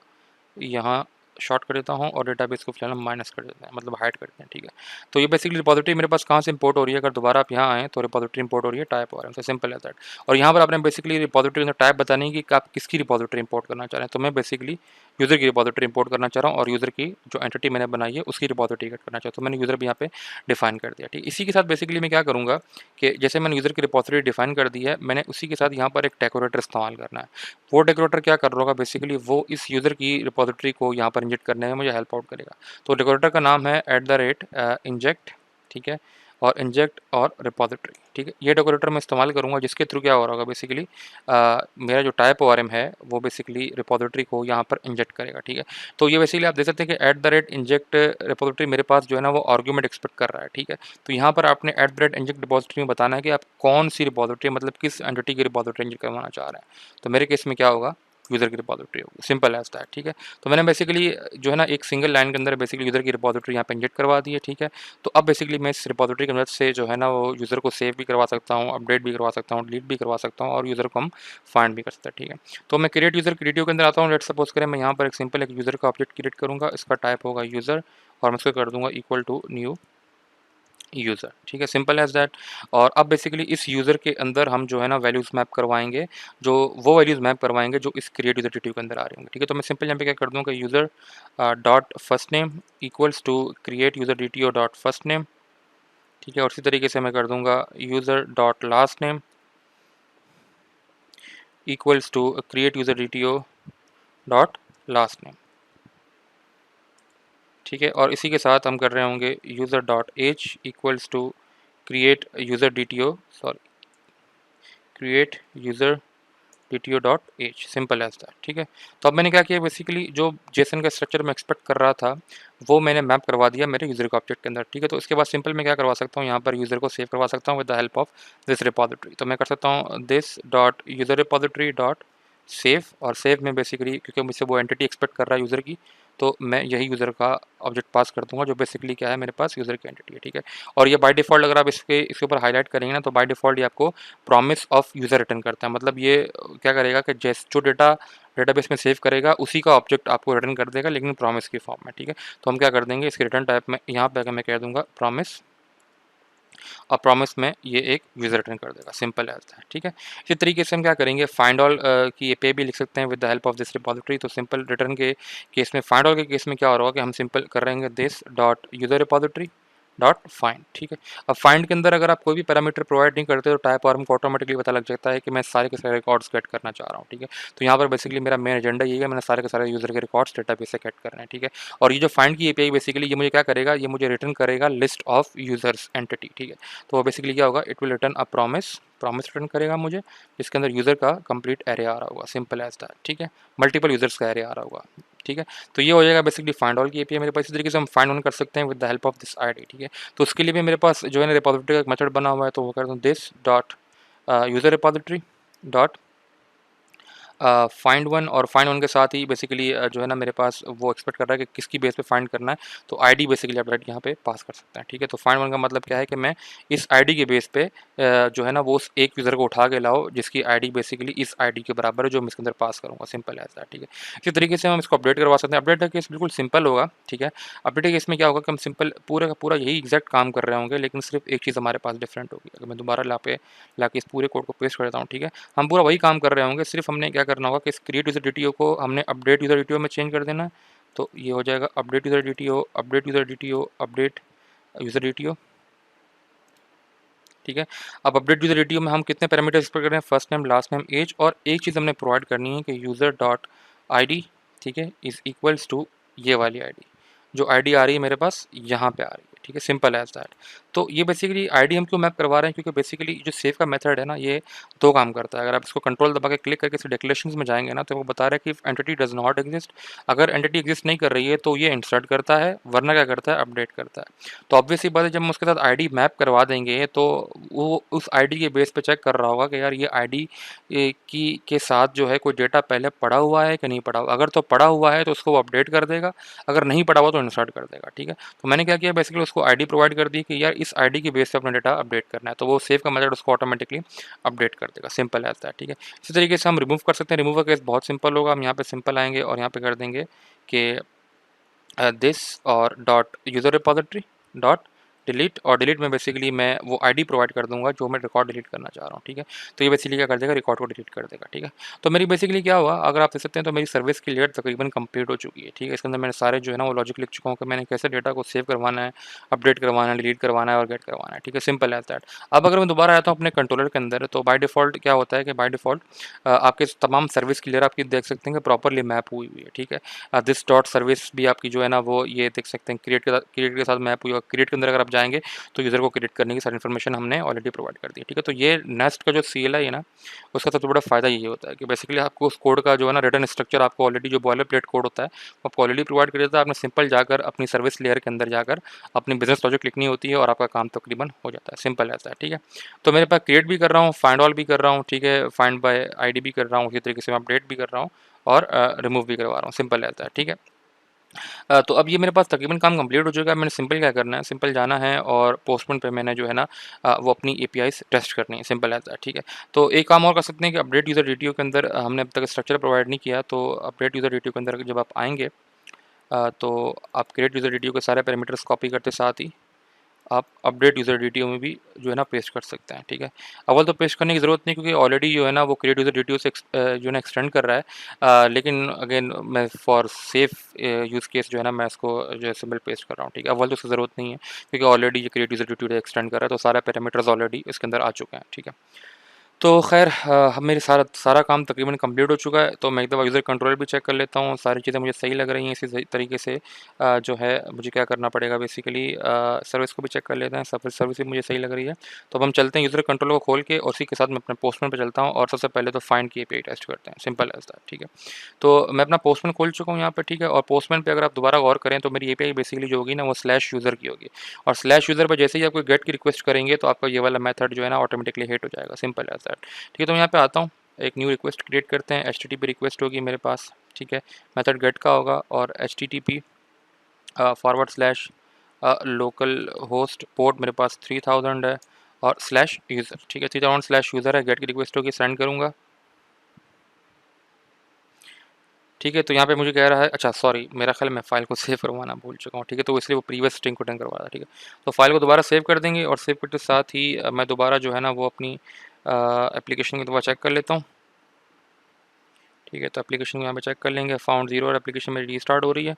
यहाँ शॉर्ट कर देता हूँ और डेटाबेस को फिलहाल हम माइनस कर देते हैं, मतलब हाइड करते हैं, ठीक है। तो ये बेसिकली रिपॉजिटरी मेरे पास कहाँ से इंपोर्ट हो रही है, अगर दोबारा आप यहाँ आएँ तो रिपॉजिटरी इंपोर्ट हो रही है टाइप ओआरएम से, सिंपल है दैट। और यहाँ पर आपने बेसिकली रिपॉजिटरी में टाइप बतानी है कि आप किसकी रिपॉजिटरी इंपोर्ट करना चाह रहे हैं। तो मैं बेसिकली यूज़र की रिपॉजिटरी इंपोर्ट करना चाह रहा हूँ और यूज़र की जो एंटिटी मैंने बनाई है उसकी रिपॉजिटरी कट करना चाहता हूँ, तो मैंने यूज़र भी यहाँ पे डिफाइन कर दिया, ठीक। इसी के साथ बेसिकली मैं क्या करूँगा कि जैसे मैंने यूज़र की रिपॉजिटरी डिफाइन कर दी है, मैंने उसी के साथ यहाँ पर एक डेकोरेटर इस्तेमाल करना है। वो डेकोरेटर क्या कर रहा होगा बेसिकली, वो इस यूज़र की रिपॉजिटरी को यहाँ पर इंजेक्ट करने में मुझे हेल्प आउट करेगा। तो डेकोरेटर का नाम है @inject, ठीक है, और इंजेक्ट और रिपॉजिटरी, ठीक है। ये डेकोरेटर मैं इस्तेमाल करूँगा जिसके थ्रू क्या हो रहा होगा बेसिकली, मेरा जो टाइप ओआरएम है वो बेसिकली रिपॉजिटरी को यहाँ पर इंजेक्ट करेगा, ठीक है। तो ये बेसिकली आप देख सकते हैं कि @inject रिपॉजिटरी मेरे पास जो है ना वो आर्गुमेंट एक्सपेक्ट कर रहा है, ठीक है। तो यहाँ पर आपने @inject रिपॉजिटरी में बताना है कि आप कौन सी रिपॉजिटरी, मतलब किस एंटिटी की रिपॉजिटरी इंजेक्ट करवाना चाह रहे हैं। तो मेरे केस में क्या होगा, यूज़र की रिपॉजिटरी होगी, सिंपल एज दैट, ठीक है। तो मैंने बेसिकली जो है ना एक सिंगल लाइन के अंदर बेसिकली यूज़र की रिपॉजिटरी यहाँ पे इंजेक्ट करवा दी है, ठीक है। तो अब बेसिकली मैं इस रिपॉजिटरी की मदद से जो है ना वो यूज़र को सेव भी करवा सकता हूँ, अपडेट भी करवा सकता हूँ, डिलीट भी करवा सकता हूँ और यूज़र को हम फाइंड भी कर सकते हैं, ठीक है। तो मैं क्रिएट यूज़र क्रिएटिव के अंदर आता हूँ, लेट्स सपोज करें मैं यहाँ पर एक सिंपल एक यूज़र का ऑब्जेक्ट क्रिएट करूँगा, इसका टाइप होगा यूज़र और मैं इसको कर दूँगा इक्वल टू न्यू यूज़र, ठीक है, सिंपल एज दैट। और अब बेसिकली इस यूज़र के अंदर हम जो है ना वैल्यूज़ मैप करवाएंगे, जो वो वैल्यूज़ मैप करवाएंगे जो इस क्रिएट यूज़र डिटेटिव के अंदर आ रही होंगी, ठीक है। तो मैं सिंपल यहाँ पे क्या कर दूँगा, user dot first name equals to create user DTO dot first name, ठीक है। और इसी तरीके से मैं कर दूँगा user dot last name equals to create user DTO dot last name, ठीक है। और इसी के साथ हम कर रहे होंगे user dot age equals to create user DTO, sorry, create user DTO dot age, simple as that, ठीक है। तो अब मैंने क्या किया, बेसिकली जो जेसन का स्ट्रक्चर मैं एक्सपेक्ट कर रहा था वो मैंने मैप करवा दिया मेरे यूज़र के ऑब्जेक्ट के अंदर, ठीक है। तो इसके बाद सिंपल मैं क्या करवा सकता हूँ, यहाँ पर यूज़र को सेव करवा सकता हूँ with the help of this repository. तो मैं कर सकता हूँ this dot user repository dot save, और सेव में बेसिकली क्योंकि मुझसे वो एंटिटी एक्सपेक्ट कर रहा है यूज़र की, तो मैं यही यूज़र का ऑब्जेक्ट पास कर दूंगा, जो बेसिकली क्या है मेरे पास यूज़र की एंटिटी है, ठीक है। और ये बाय डिफ़ॉल्ट अगर आप इसके ऊपर हाईलाइट करेंगे ना, तो बाय डिफ़ॉल्ट ये आपको प्रॉमिस ऑफ यूज़र रिटर्न करता है। मतलब ये क्या करेगा कि जो डेटा डेटाबेस में सेव करेगा उसी का ऑब्जेक्ट आपको रिटर्न कर देगा, लेकिन प्रॉमिस की फॉर्म में, ठीक है। तो हम क्या कर देंगे, इसके रिटर्न टाइप में यहाँ पे मैं कह दूंगा प्रॉमिस, और प्रॉमिस में ये एक यूज़र रिटर्न कर देगा, सिंपल एज दैट, ठीक है। इसी तरीके से हम क्या करेंगे, फाइंड ऑल की पे भी लिख सकते हैं with the help of this repository. तो सिंपल रिटर्न के केस में, फाइंड ऑल के केस में क्या हो रहा होगा कि हम सिंपल कर रहेंगे this dot user repository dot find, ठीक है। अब फाइंड के अंदर अगर आप कोई भी पैरामीटर प्रोवाइड नहीं करते तो टाइप और हमको ऑटोमेटिकली पता लग जाता है कि मैं सारे के सारे रिकॉर्ड्स गेट करना चाह रहा हूँ, ठीक है। तो यहाँ पर बेसिकली मेरा मेन एजेंडा यही है, मैंने सारे के सारे यूज़र के रिकॉर्ड्स डेटाबेस से गेट करना है, ठीक है। और ये जो फाइंड की एपीआई बेसिकली ये मुझे क्या करेगा, ये मुझे रिटर्न करेगा लिस्ट ऑफ यूजर्स एंटिटी, ठीक है। तो बेसिकली क्या होगा, it will return a promise, promise return करेगा मुझे, जिसके अंदर यूज़र का कंप्लीट एरे आ रहा होगा, सिंपल एज दैट, ठीक है। मल्टीपल यूजर्स का एरे आ रहा होगा, ठीक है। तो ये हो जाएगा बेसिकली फाइंड ऑल की एपीआई मेरे पास। इसी तरीके से हम फाइंड ऑन कर सकते हैं with the help of this ID, ठीक है। तो उसके लिए भी मेरे पास जो है ना रिपोजिटरी का एक मेथड बना हुआ है, तो वो कर दूँ this dot user repository dot find one, और फाइंड वन के साथ ही बेसिकली जो है ना मेरे पास वो एक्सपेक्ट कर रहा है कि किसकी बेस पे फाइंड करना है, तो आईडी बेसिकली आप डायरेक्ट यहाँ पे पास कर सकते हैं, ठीक है। तो फाइंड वन का मतलब क्या है कि मैं इस आईडी के बेस पे जो है ना वो उस एक यूज़र को उठा के लाओ जिसकी आईडी बेसिकली इस आईडी के बराबर है, जो मैं इसके अंदर पास करूँगा, सिंपल एज दैट, ठीक है। इसी तरीके से हम इसको अपडेट करवा सकते हैं। अपडेट का केस बिल्कुल सिंपल होगा, ठीक है। अपडेट के केस में क्या होगा कि हम सिंपल पूरे का पूरा यही एग्जैक्ट काम कर रहे होंगे, लेकिन सिर्फ एक चीज़ हमारे पास डिफरेंट होगी। अगर मैं दोबारा ला के इस पूरे कोड को पेस्ट कर देता हूँ, ठीक है, हम पूरा वही काम कर रहे होंगे, सिर्फ हमने क्या करना होगा कि इस क्रिएट यूज़र डीटीओ को हमने अपडेट यूज़र डीटीओ में चेंज कर देना है। तो ये हो जाएगा update user DTO, update user DTO, update user DTO, ठीक है। अब अपडेट यूज़र डीटीओ में हम कितने पैरामीटर्स एक्सपेक्ट कर रहे हैं, first name, last name, age, और एक चीज़ हमने प्रोवाइड करनी है कि यूज़र डॉट आई, ठीक है, इज़ इक्वल्स टू ये वाली आईडी, जो आईडी आ रही है मेरे पास यहाँ पे आ रही है, ठीक है, सिंपल एज दैट। तो ये बेसिकली आईडी हम क्यों मैप करवा रहे हैं, क्योंकि बेसिकली जो सेव का मेथड है ना, ये दो काम करता है। अगर आप इसको कंट्रोल दबा के क्लिक करके इसे डिक्लेरेशंस में जाएंगे ना, तो वो बता रहा है कि एंटिटी डज नॉट एग्जिस्ट। अगर एंटिटी एग्जिस्ट नहीं कर रही है तो ये इंसर्ट करता है, वरना क्या करता है, अपडेट करता है। तो ऑब्वियस ही बात है, जब हम उसके साथ आईडी मैप करवा देंगे तो वो उस आईडी के बेस पे चेक कर रहा होगा कि यार ये आईडी की के साथ जो है कोई डेटा पहले पड़ा हुआ है कि नहीं पड़ा हुआ। अगर तो पड़ा हुआ है तो उसको वो अपडेट कर देगा, अगर नहीं पड़ा हुआ तो इंसर्ट कर देगा, ठीक है। तो मैंने क्या किया, बेसिकली उसको आईडी प्रोवाइड कर दी कि यार इस आईडी की बेस पे अपना डेटा अपडेट करना है, तो वो सेव का मेथड उसको ऑटोमेटिकली अपडेट कर देगा, सिंपल एज दैट, ठीक है। इसी तरीके से हम रिमूव कर सकते हैं। रिमूव का केस बहुत सिंपल होगा, हम यहाँ पे सिंपल आएंगे और यहाँ पे कर देंगे कि दिस और dot user repository dot delete, और डिलीट में बेसिकली मैं वो आईडी प्रोवाइड कर दूंगा जो मैं रिकॉर्ड डिलीट करना चाह रहा हूँ, ठीक है। तो ये बेसिकली क्या कर देगा, रिकॉर्ड को डिलीट कर देगा, ठीक है। तो मेरी बेसिकली क्या हुआ, अगर आप देख सकते हैं तो मेरी सर्विस की लेयर तकरीबन कंप्लीट हो चुकी है, ठीक है। इसके अंदर मैंने सारे जो है ना वो लॉजिक लिख चुका हूँ कि मैंने कैसे डेटा को सेव करवाना है, अपडेट करवाना है, डिलीट करवाना है और गेट करवाना है, ठीक है, सिंपल एज दैट। अब अगर मैं दोबारा आता हूँ अपने कंट्रोलर के अंदर, तो बाय डिफॉल्ट क्या होता है कि बाय डिफॉल्ट आपके तमाम सर्विस की लेयर आपकी देख सकते हैं कि प्रॉपरली मैप हुई हुई है, ठीक है। दिस डॉट सर्विस भी आपकी जो है ना वो ये देख सकते हैं क्रिएट के साथ मैप हुई, और क्रिएट के अंदर अगर आप जाएंगे तो यूज़र को क्रिएट करने की सारी इन्फॉर्मेशन हमने ऑलरेडी प्रोवाइड कर दी है, ठीक है। तो ये नेस्ट का जो CLI है ना, उसका सबसे बड़ा फ़ायदा ये होता है कि बेसिकली आपको उस कोड का जो है ना रिटर्न स्ट्रक्चर आपको ऑलरेडी जो बॉयलर प्लेट कोड होता है वो आपको ऑलरेडी प्रोवाइड कर देता है। आपने सिंपल जाकर अपनी सर्विस लेयर के अंदर जाकर अपनी बिजनेस लॉजिक लिखनी होती है और आपका काम तकरीबन हो जाता है, सिंपल ऐसा है, ठीक है। तो मेरे पास क्रिएट भी कर रहा हूँ, फाइंड ऑल भी कर रहा हूँ, ठीक है, फाइंड बाय आईडी भी कर रहा हूँ, उसी तरीके से मैं अपडेट भी कर रहा हूँ और रिमूव भी करवा रहा हूँ, सिंपल ऐसा है, ठीक है। तो अब ये मेरे पास तकरीबन काम कंप्लीट हो चुका है। मैंने सिंपल क्या करना है, सिंपल जाना है और पोस्टपोन पे मैंने जो है ना वो अपनी एपीआईज टेस्ट करनी है, सिंपल एज दैट, ठीक है। तो एक काम और कर सकते हैं कि अपडेट यूज़र डीटीओ के अंदर हमने अब तक स्ट्रक्चर प्रोवाइड नहीं किया, तो अपडेट यूज़र डीटीओ के अंदर जब आप आएंगे तो आप क्रिएट यूज़र डीटीओ के सारे पैरामीटर्स कॉपी करते साथ ही आप अपडेट यूज़र डीटीओ में भी जो है ना पेस्ट कर सकते हैं, ठीक है। अव्वल तो पेस्ट करने की ज़रूरत नहीं, क्योंकि ऑलरेडी जो है ना वो क्रिएट यूज़र डीटीओ से जो है ना एक्सटेंड कर रहा है, लेकिन अगेन मैं फॉर सेफ यूज़ केस जो है ना मैं इसको जो है सिंपल पेस्ट कर रहा हूँ, ठीक है। अव्वल तो उसकी ज़रूरत नहीं है, क्योंकि ऑलरेडी ये क्रिएट यूज़र डीटीओ एक्सटेंड कर रहा है, तो सारे पैरामीटर्स ऑलरेडी इसके अंदर आ चुके हैं, ठीक है। तो खैर मेरी सारा काम तकरीबन कंप्लीट हो चुका है। तो मैं एक दफ़ा यूज़र कंट्रोल भी चेक कर लेता हूँ, सारी चीज़ें मुझे सही लग रही हैं। इसी तरीके से जो है मुझे क्या करना पड़ेगा, बेसिकली सर्विस को भी चेक कर लेते हैं, सर्विस भी मुझे सही लग रही है। तो अब हम चलते हैं यूज़र कंट्रोल को खोल के, और उसी के साथ मैं अपने पोस्टमैन पे चलता हूँ और सबसे पहले तो फाइंड की एपीआई टेस्ट करते हैं, सिंपल एज दैट, ठीक है। तो मैं अपना पोस्टमैन खोल चुका हूँ यहाँ पे, ठीक है। और पोस्टमैन पे अगर आप दोबारा गौर करें तो मेरी एपीआई बेसिकली जो होगी ना वो स्लैश यूज़र की होगी, और स्लैश यूज़र पर जैसे ही आप कोई गेट की रिक्वेस्ट करेंगे तो आपका ये वाला मेथड जो है ना ऑटोमेटिकली हिट हो जाएगा, सिंपल एज दैट, ठीक है। तो मैं यहाँ पे आता हूँ एक न्यू रिक्वेस्ट क्रिएट करते हैं, HTTP रिक्वेस्ट होगी मेरे पास, ठीक है। मेथड गेट का होगा और HTTP forward slash local host port मेरे पास 3000 है और स्लैश यूज़र, ठीक है। 3000 स्लैश यूज़र है, गेट की रिक्वेस्ट होगी, सेंड करूँगा, ठीक है। तो यहाँ पे मुझे कह रहा है, अच्छा सॉरी, मेरा ख्याल मैं फ़ाइल को सेव करवाना भूल चुका हूँ, ठीक है। तो इसलिए वो प्रीवियस स्ट्रिंग को टर्न करवा रहा है, ठीक है। तो फाइल को दोबारा सेव कर देंगे और सेव करते साथ ही मैं दोबारा जो है ना वो अपनी एप्लीकेशन की दोबारा चेक कर लेता हूँ, ठीक है। तो एप्लीकेशन को यहाँ पे चेक कर लेंगे, फाउंड 0 और एप्लीकेशन मेरी रीस्टार्ट हो रही है,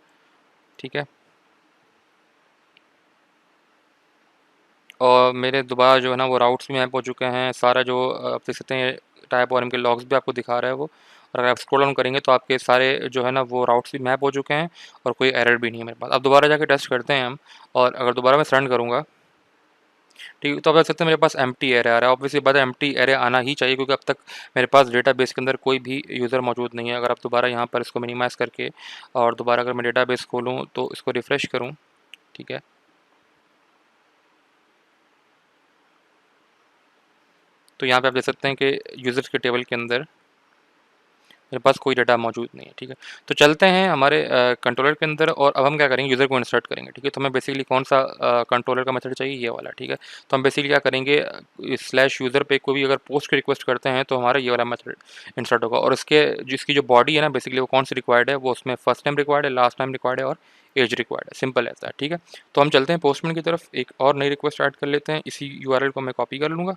ठीक है। और मेरे दोबारा जो है ना वो राउट्स भी मैप हो चुके हैं, सारा जो आप देख सकते हैं टाइप और इनके लॉग्स भी आपको दिखा रहा है वो। और अगर आप स्क्रॉल डाउन करेंगे तो आपके सारे जो है ना वो राउट्स भी मैप हो चुके हैं और कोई एरर भी नहीं है मेरे पास। अब दोबारा जाके टेस्ट करते हैं हम, और अगर दोबारा मैं रन करूँगा, ठीक है, तो आप देख सकते हैं मेरे पास एम्प्टी एरे आ रहा है। ऑब्वियसली बात है एम्प्टी एरे आना ही चाहिए, क्योंकि अब तक मेरे पास डेटाबेस के अंदर कोई भी यूज़र मौजूद नहीं है। अगर आप दोबारा यहाँ पर इसको मिनिमाइज़ करके और दोबारा अगर मैं डेटाबेस खोलूँ तो इसको रिफ़्रेश करूँ, ठीक है, तो यहाँ पे आप देख सकते हैं कि यूज़र्स के टेबल के अंदर मेरे पास कोई डाटा मौजूद नहीं है, ठीक है। तो चलते हैं हमारे कंट्रोलर के अंदर और अब हम क्या करेंगे, यूज़र को इंसर्ट करेंगे, ठीक है। तो हमें बेसिकली कौन सा कंट्रोलर का मेथड चाहिए, ये वाला, ठीक है। तो हम बेसिकली क्या करेंगे, स्लैश यूज़र पे कोई भी अगर पोस्ट की रिक्वेस्ट करते हैं तो हमारा ये वाला मेथड इंसर्ट होगा। और इसके जिसकी जो बॉडी है ना बेसिकली वो कौन सी रिक्वायर्ड है, वो उसमें फर्स्ट टाइम रिक्वायर्ड है, लास्ट टाइम रिक्वायर्ड है और एज रिक्वायर्ड है, सिंपल ऐसा है, ठीक है। तो हम चलते हैं पोस्टमैन की तरफ, एक और नई रिक्वेस्ट ऐड कर लेते हैं। इसी URL को मैं कॉपी कर लूँगा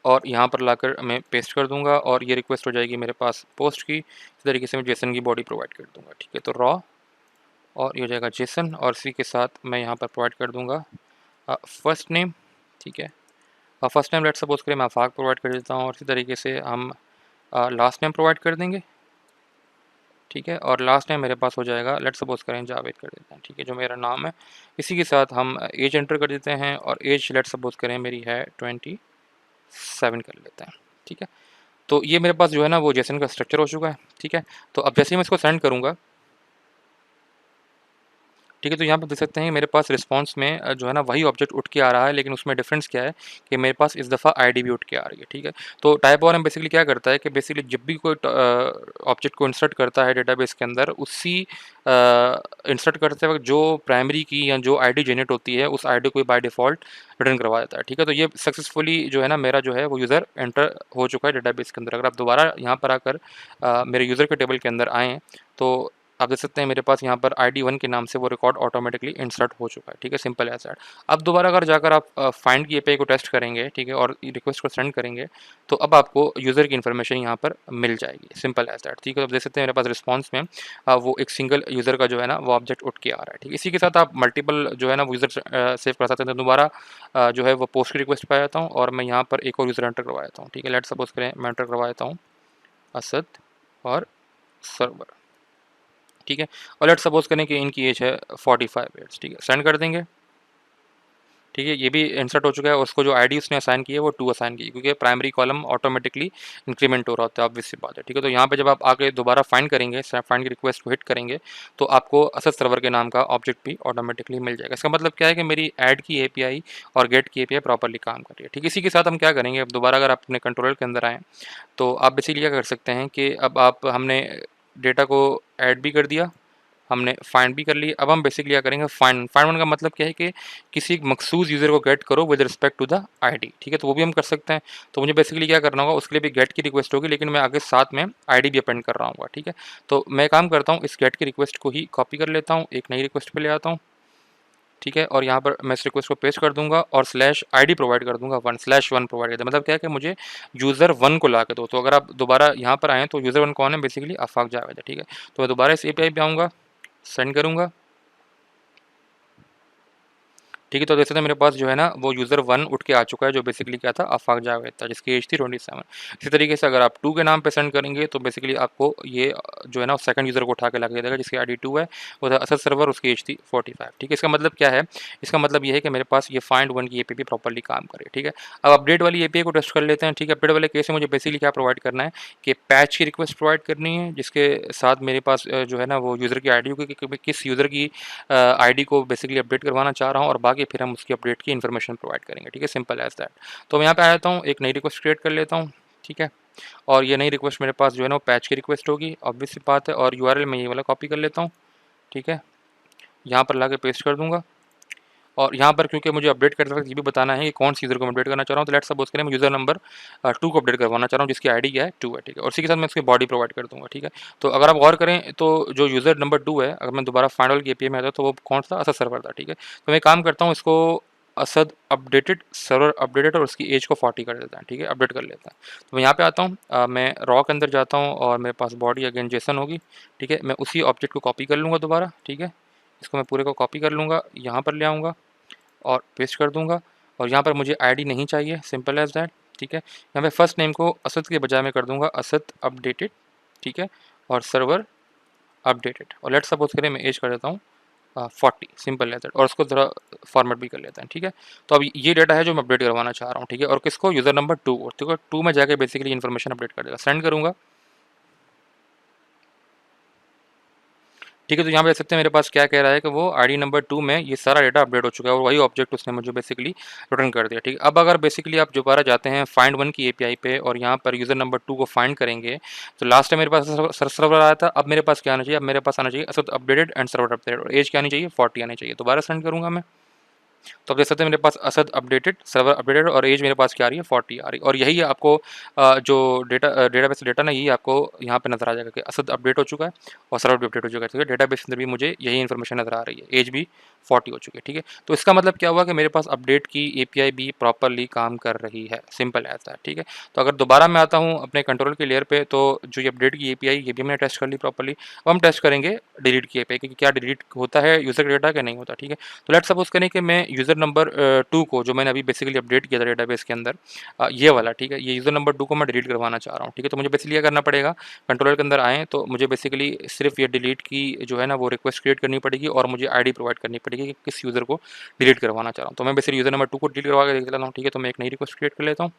और यहाँ पर लाकर मैं पेस्ट कर दूंगा और ये रिक्वेस्ट हो जाएगी मेरे पास पोस्ट की। इस तरीके से मैं जेसन की बॉडी प्रोवाइड कर दूंगा, ठीक है। तो रॉ और ये हो जाएगा जेसन, और इसी के साथ मैं यहाँ पर प्रोवाइड कर दूंगा फर्स्ट नेम, ठीक है। फर्स्ट नेम लेट सपोज करें मैं आफाक प्रोवाइड कर देता हूँ, और इसी तरीके से हम लास्ट नेम प्रोवाइड कर देंगे, ठीक है। और लास्ट नेम मेरे पास हो जाएगा, लेट सपोज करें जावेद कर देते हैं, ठीक है, जो मेरा नाम है। इसी के साथ हम एज एंटर कर देते हैं और एज लेट सपोज करें मेरी है 27 कर लेते हैं, ठीक है। तो ये मेरे पास जो है ना वो जेसन का स्ट्रक्चर हो चुका है, ठीक है। तो अब जैसे ही मैं इसको सेंड करूँगा, ठीक है, तो यहाँ पे देख सकते हैं मेरे पास रिस्पांस में जो है ना वही ऑब्जेक्ट उठ के आ रहा है, लेकिन उसमें डिफरेंस क्या है कि मेरे पास इस दफ़ा आईडी भी उठ के आ रही है, ठीक है। तो टाइप और बेसिकली क्या करता है कि बेसिकली जब भी कोई ऑब्जेक्ट को इंसर्ट करता है डेटाबेस के अंदर, उसी इंसर्ट करते वक्त जो प्राइमरी की या जो आईडी जनरेट होती है उस आईडी को बाय डिफ़ॉल्ट रिटर्न करवा देता है, ठीक है। तो ये सक्सेसफुली जो है ना मेरा जो है वो यूज़र एंटर हो चुका है डेटाबेस के अंदर। अगर आप दोबारा यहाँ पर आकर मेरे यूज़र के टेबल के अंदर आएँ तो आप देख सकते हैं मेरे पास यहाँ पर ID1 के नाम से वो रिकॉर्ड ऑटोमेटिकली इंसर्ट हो चुका है, ठीक है, सिंपल एज दैट। अब दोबारा अगर जाकर आप फाइंड की API को टेस्ट करेंगे, ठीक है, और रिक्वेस्ट को सेंड करेंगे, तो अब आपको यूज़र की इन्फॉर्मेशन यहाँ पर मिल जाएगी, सिंपल एज दैट, ठीक है। आप देख सकते हैं मेरे पास रिस्पॉन्स में वो एक सिंगल यूज़र का जो है ना वो ऑब्जेक्ट उठ के आ रहा है, ठीक है। इसी के साथ आप मल्टीपल जो है ना वो यूज़र सेव कर सकते हैं। दोबारा जो है वो पोस्ट की रिक्वेस्ट पर आता हूँ और मैं यहाँ पर एक और यूज़र एंटर करवा देता हूँ, ठीक है। लेट सपोज करें मैं एंटर करवा देता हूँ असद और सर्वर, ठीक है। और लेट सपोज करें कि इनकी एज है 45 ईयर्स, ठीक है, सेंड कर देंगे, ठीक है। ये भी इंसर्ट हो चुका है, उसको जो आईडी उसने असाइन की है वो 2 असाइन की, क्योंकि प्राइमरी कॉलम ऑटोमेटिकली इंक्रीमेंट हो रहा होता है, ऑब्वियस सी बात है, ठीक है। तो यहाँ पे जब आप आके दोबारा फाइंड करेंगे, फाइंड की रिक्वेस्ट को हिट करेंगे, तो आपको असद सर्वर के नाम का ऑब्जेक्ट भी ऑटोमेटिकली मिल जाएगा। इसका मतलब क्या है कि मेरी ऐड की API और गेट की API प्रॉपरली काम कर रही है, ठीक है। इसी के साथ हम क्या करेंगे, अब दोबारा अगर आप अपने कंट्रोलर के अंदर आएँ तो आप बेसिकली क्या कर सकते हैं कि अब आप हमने डेटा को ऐड भी कर दिया, हमने फाइंड भी कर ली। अब हम बेसिकली क्या करेंगे, फाइंड फाइंड वन का मतलब क्या है कि किसी एक मखसूस यूज़र को गेट करो with respect to the ID, ठीक है। तो वो भी हम कर सकते हैं। तो मुझे बेसिकली क्या करना होगा, उसके लिए भी गेट की रिक्वेस्ट होगी, लेकिन मैं आगे साथ में आईडी भी अपेंड कर रहा हूँ, ठीक है। तो मैं काम करता हूँ, इस गेट की रिक्वेस्ट को ही कॉपी कर लेता हूँ, एक नई रिक्वेस्ट पे ले आता हूँ, ठीक है। और यहाँ पर मैं इस रिक्वेस्ट को पेस्ट कर दूंगा और स्लैश ID प्रोवाइड कर दूंगा 1/1 प्रोवाइड कर दूँ। मतलब क्या है कि मुझे यूज़र 1 को ला के दो। तो अगर आप दोबारा यहाँ पर आएँ तो यूज़र 1 कौन है, बेसिकली आफाक जावेद है, ठीक है। तो मैं दोबारा इस API पे आऊँगा, सेंड करूँगा, ठीक है। तो जैसे मेरे पास जो है ना वो यूज़र 1 उठ के आ चुका है, जो बेसिकली क्या था, आफाक जावेद था, जिसकी एज थी 27। इसी तरीके से अगर आप 2 के नाम पे सेंड करेंगे तो बेसिकली आपको ये जो है ना सेकंड यूज़र को उठा के ला के दे देगा, जिसकी ID 2 है, वो था असद सर्वर, उसकी एज थी 45, ठीक है। इसका मतलब क्या है, इसका मतलब ये है कि मेरे पास ये फाइंड वन की API प्रॉपरली काम करे, ठीक है। अब अपडेट वाली API को टेस्ट कर लेते हैं, ठीक है। अपडेट वाले केस में मुझे बेसिकली क्या प्रोवाइड करना है कि पैच की रिक्वेस्ट प्रोवाइड करनी है, जिसके साथ मेरे पास जो है ना वो यूज़र की ID होगी कि किस यूज़र की आईडी को बेसिकली अपडेट करवाना चाह रहा हूँ, और बाकी फिर हम उसकी अपडेट की इन्फॉर्मेशन प्रोवाइड करेंगे, ठीक है, सिंपल एज दैट। तो मैं यहाँ पे आ जाता हूँ, एक नई रिक्वेस्ट क्रिएट कर लेता हूँ, ठीक है। और ये नई रिक्वेस्ट मेरे पास जो है ना वो पैच की रिक्वेस्ट होगी, ऑब्वियस सी बात है। और यूआरएल मैं ये वाला कॉपी कर लेता हूँ, ठीक है, यहाँ पर लाके पेस्ट कर दूंगा। और यहाँ पर क्योंकि मुझे अपडेट करते वक्त ये भी बताना है कि कौन सी यूज़र को मैं अपडेट करना चाह रहा हूँ, तो लेट्स सपोज करें मैं यूज़र नंबर 2 को अपडेट करवाना चाह रहा हूँ, जिसकी आईडी क्या है 2 है, ठीक है। और इसी के साथ मैं उसकी बॉडी प्रोवाइड कर दूँगा, ठीक है। तो अगर आप गौर करें तो जो यूज़र नंबर 2 है, अगर मैं दोबारा फाइंड की एपीआई में आता तो वो कौन सा असद सर्वर था, ठीक है। तो मैं काम करता हूँ, इसको असद अपडेटेड सर्वर अपडेटेड और उसकी एज को 40 कर देता है, ठीक है, अपडेट कर लेता है। तो मैं यहाँ पे आता हूँ, मैं रॉ के अंदर जाता हूँ और मेरे पास बॉडी अगेन जेसन होगी, ठीक है। मैं उसी ऑब्जेक्ट को कॉपी कर लूँगा दोबारा, ठीक है। इसको मैं पूरे को कॉपी कर लूँगा, यहाँ पर ले आऊँगा और पेस्ट कर दूंगा। और यहाँ पर मुझे आईडी नहीं चाहिए, सिंपल एज दैट, ठीक है। यहाँ पे फर्स्ट नेम को असद के बजाय मैं कर दूंगा असद अपडेटेड, ठीक है, और सर्वर अपडेटेड। और लेट्स सपोज करें मैं एज कर देता हूँ 40, सिंपल एज दैट। और उसको थोड़ा फॉर्मेट भी कर लेते हैं, ठीक है। तो अब ये डेटा है जो मैं अपडेट करवाना चाह रहा हूँ, ठीक है। और किसको, यूज़र नंबर 2, और ठीक है 2 में जाके बेसिकली इन्फॉर्मेशन अपडेट कर देगा, सेंड करूँगा, ठीक है। तो यहाँ पे देख सकते हैं मेरे पास क्या कह रहा है कि वो आईडी नंबर 2 में ये सारा डेटा अपडेट हो चुका है और वही ऑब्जेक्ट उसने मुझे बेसिकली रिटर्न कर दिया, ठीक है। अब अगर बेसिकली आप दोबारा जाते हैं फाइंड वन की एपीआई पे और यहाँ पर यूज़र नंबर 2 को फाइंड करेंगे, तो लास्ट टाइम मेरे पास सर्वर आया था, अब मेरे पास क्या आना चाहिए, अब मेरे पास आना चाहिए Asad updated and server updated, और एज क्या आनी चाहिए 40 आनी चाहिए। दोबारा सेंड करूँगा मैं, तो आप देख सकते हैं मेरे पास असद अपडेटेड सर्वर अपडेटेड और एज मेरे पास क्या आ रही है 40 आ रही है। और यही आपको जो डेटाबेस डेटा ना, यही आपको यहाँ पे नजर आ जाएगा कि असद अपडेट हो चुका है और सर्वर भी अपडेट हो चुका है, ठीक है। डेटाबेस अंदर भी मुझे यही इन्फॉर्मेशन नजर आ रही है, एज भी 40 हो चुकी है, ठीक है। तो इसका मतलब क्या हुआ कि मेरे पास अपडेट की एपीआई भी प्रॉपरली काम कर रही है, सिंपल ऐसा है, ठीक है। तो अगर दोबारा मैं आता हूँ अपने कंट्रोल के लेयर पे, तो जो ये अपडेट की एपीआई ये भी मैंने टेस्ट कर ली प्रॉपरली। अब हम टेस्ट करेंगे डिलीट की एपीआई कि क्या डिलीट होता है यूजर डेटा क्या नहीं होता, ठीक है। तो लेट सपोज करें कि मैं यूज़र नंबर 2 को, जो मैंने अभी बेसिकली अपडेट किया था डेटाबेस के अंदर, ये वाला, ठीक है, ये यूज़र नंबर 2 को मैं डिलीट करवाना चाह रहा हूँ, ठीक है। तो मुझे बेसिकली क्या करना पड़ेगा, कंट्रोलर के अंदर आएँ तो मुझे बेसिकली सिर्फ ये डिलीट की जो है ना वो रिक्वेस्ट क्रिएट करनी पड़ेगी और मुझे आईडी प्रोवाइड करनी पड़ेगी कि किस यूज़र को डिलीट करवाना चाह रहा हूँ। तो मैं बेसिकली यूज़र नंबर 2 को डिलीट करवा के देख लेता हूँ, ठीक है। तो मैं एक नई रिक्वेस्ट क्रिएट कर लेता हूँ,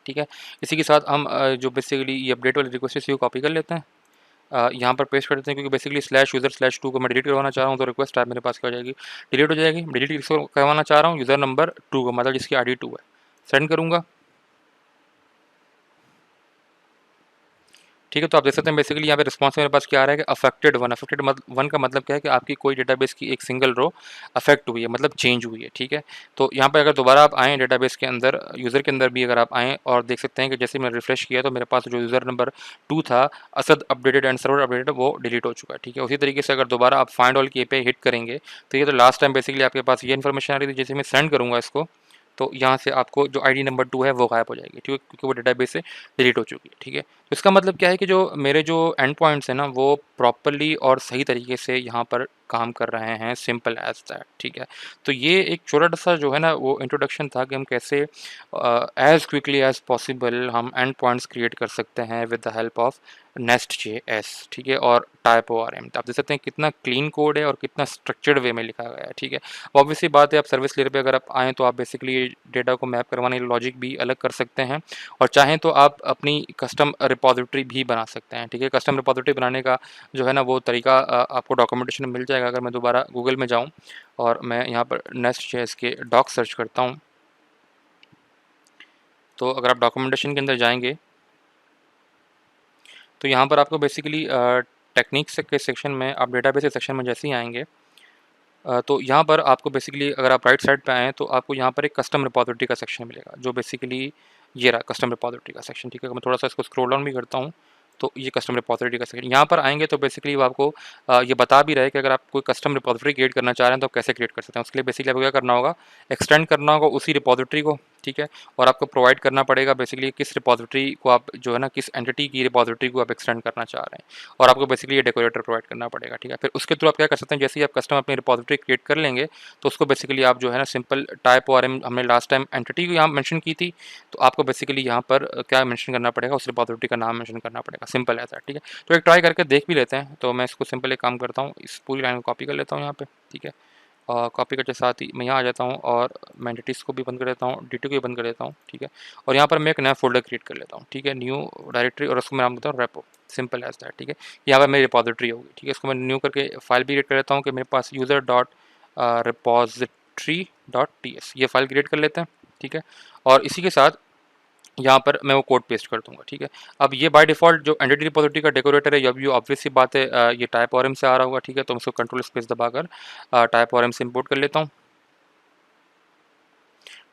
ठीक है। इसी के साथ हम जो बेसिकली ये अपडेट वाली रिक्वेस्ट है इसी को कॉपी कर लेते हैं, यहाँ पर पेस्ट कर देते हैं, क्योंकि बेसिकली स्लैश यूज़र स्लैश 2 को मैं डिलीट करवाना चाह रहा हूँ, तो रिक्वेस्ट टाइप मेरे पास क्या हो जाएगी, डिलीट हो जाएगी। डिलीट किसको करवाना चाह रहा हूँ, यूज़र नंबर 2 को, मतलब जिसकी आईडी 2 है, सेंड करूँगा, ठीक है। तो आप देख सकते हैं बेसिकली यहाँ पे रिस्पॉन्स मेरे पास क्या आ रहा है कि अफेक्टेड वन। अफेक्टेड वन का मतलब क्या है कि आपकी कोई डेटाबेस की एक सिंगल रो अफेक्ट हुई है, मतलब चेंज हुई है, ठीक है। तो यहाँ पे अगर दोबारा आप आएँ डेटाबेस के अंदर, यूज़र के अंदर भी अगर आप आएँ और देख सकते हैं कि जैसे मैंने रिफ्रेश किया तो मेरे पास जो यूज़र नंबर 2 था Asad updated and server updated, वो डिलीट हो चुका है, ठीक है। उसी तरीके से अगर दोबारा आप फाइंड ऑल की एपीआई हिट करेंगे तो ये तो लास्ट टाइम बेसिकली आपके पास ये इन्फॉर्मेशन आ रही थी, जैसे मैं सेंड करूँगा इसको, तो यहाँ से आपको जो आईडी नंबर 2 है वो गायब हो जाएगी, ठीक है, क्योंकि वो डेटाबेस से डिलीट हो चुकी है, ठीक है। तो इसका मतलब क्या है कि जो मेरे जो एंड पॉइंट्स हैं ना वो प्रॉपरली और सही तरीके से यहाँ पर काम कर रहे हैं, सिंपल एज दैट, ठीक है। तो ये एक छोटा सा जो है ना वो इंट्रोडक्शन था कि हम कैसे एज क्विकली एज पॉसिबल हम एंड पॉइंट्स क्रिएट कर सकते हैं विद द हेल्प ऑफ नेस्ट.js, ठीक है, और type.orm। आप देख सकते हैं कितना क्लीन कोड है और कितना स्ट्रक्चर्ड वे में लिखा गया है, ठीक है। ऑब्वियसली बात है, आप सर्विस लेयर पे अगर आप आएँ तो आप बेसिकली डेटा को मैप करवाने के लॉजिक भी अलग कर सकते हैं, और चाहें तो आप अपनी कस्टम रिपॉजिटरी भी बना सकते हैं, ठीक है। कस्टम रिपॉजिटरी बनाने का जो है ना वो तरीका आपको डॉक्यूमेंटेशन में मिल जाएगा। अगर मैं दोबारा गूगल में जाऊँ और मैं यहाँ पर नेस्ट.js के डॉक सर्च करता हूँ, तो अगर आप डॉक्यूमेंटेशन के अंदर जाएंगे तो यहाँ पर आपको बेसिकली टेक्निक्स के सेक्शन में, आप डेटाबेस के सेक्शन में जैसे ही आएंगे तो यहाँ पर आपको बेसिकली अगर आप राइट साइड पे आएँ तो आपको यहाँ पर एक कस्टम रिपॉजिटरी का सेक्शन मिलेगा, जो बेसिकली ये रहा कस्टम रिपॉजिटरी का सेक्शन, ठीक है। अगर मैं थोड़ा सा इसको स्क्रॉल डाउन भी करता हूँ तो ये कस्टम रिपॉजिटरी का सेक्शन, यहाँ पर आएंगे तो बेसिकली वो आपको ये बता भी रहा है कि अगर आप कोई कस्टम रिपॉजिटरी क्रिएट करना चाह रहे हैं तो आप कैसे क्रिएट कर सकते हैं। उसके लिए बेसिकली आपको क्या करना होगा, एक्सटेंड करना होगा उसी रिपॉजिटरी को, ठीक है। और आपको प्रोवाइड करना पड़ेगा बेसिकली किस रिपॉजिटरी को आप जो है ना किस एंटिटी की रिपॉजिटरी को आप एक्सटेंड करना चाह रहे हैं, और आपको बेसिकली ये डेकोरेटर प्रोवाइड करना पड़ेगा, ठीक है। फिर उसके थ्रू आप क्या कर सकते हैं, जैसे ही आप कस्टम अपनी रिपॉजिटरी क्रिएट कर लेंगे तो उसको बेसिकली आप जो है ना सिंपल type.orm, हमने लास्ट टाइम एंटिटी को यहाँ मेंशन की थी, तो आपको बेसिकली यहाँ पर क्या मेंशन करना पड़ेगा, उस रिपॉजिटरी का नाम मेंशन करना पड़ेगा, सिंपल ऐसा, ठीक है। तो एक ट्राई करके देख भी लेते हैं। तो मैं इसको सिंपल एक काम करता हूँ, इस पूरी लाइन को कॉपी कर लेता हूँ यहाँ पे, ठीक है। और कॉपी करते साथ ही मैं यहाँ आ जाता हूँ और मैं एंटिटीज़ को भी बंद कर देता हूँ, डी2 को भी बंद कर देता हूँ, ठीक है। और यहाँ पर मैं एक नया फोल्डर क्रिएट कर लेता हूँ, ठीक है, न्यू डायरेक्टरी, और उसको मैं नाम देता हूँ रेपो, सिंपल एज दैट, ठीक है। यहाँ पर मेरी रिपॉजिटरी होगी, ठीक है। इसको मैं न्यू करके फाइल भी क्रिएट कर लेता हूँ कि मेरे पास user dot repository dot T S, ये फाइल क्रिएट कर लेते हैं, ठीक है। और इसी के साथ यहाँ पर मैं वो कोड पेस्ट कर दूंगा, ठीक है। अब ये बाय डिफ़ॉल्ट जो एंटिटी रिपॉजिटरी का डेकोरेटर है, अब ये ऑब्वियस सी बात है, ये टाइप ऑरएम से आ रहा होगा, ठीक है। तो मैं उसको कंट्रोल स्पेस दबाकर टाइप ऑरएम से इंपोर्ट कर लेता हूँ,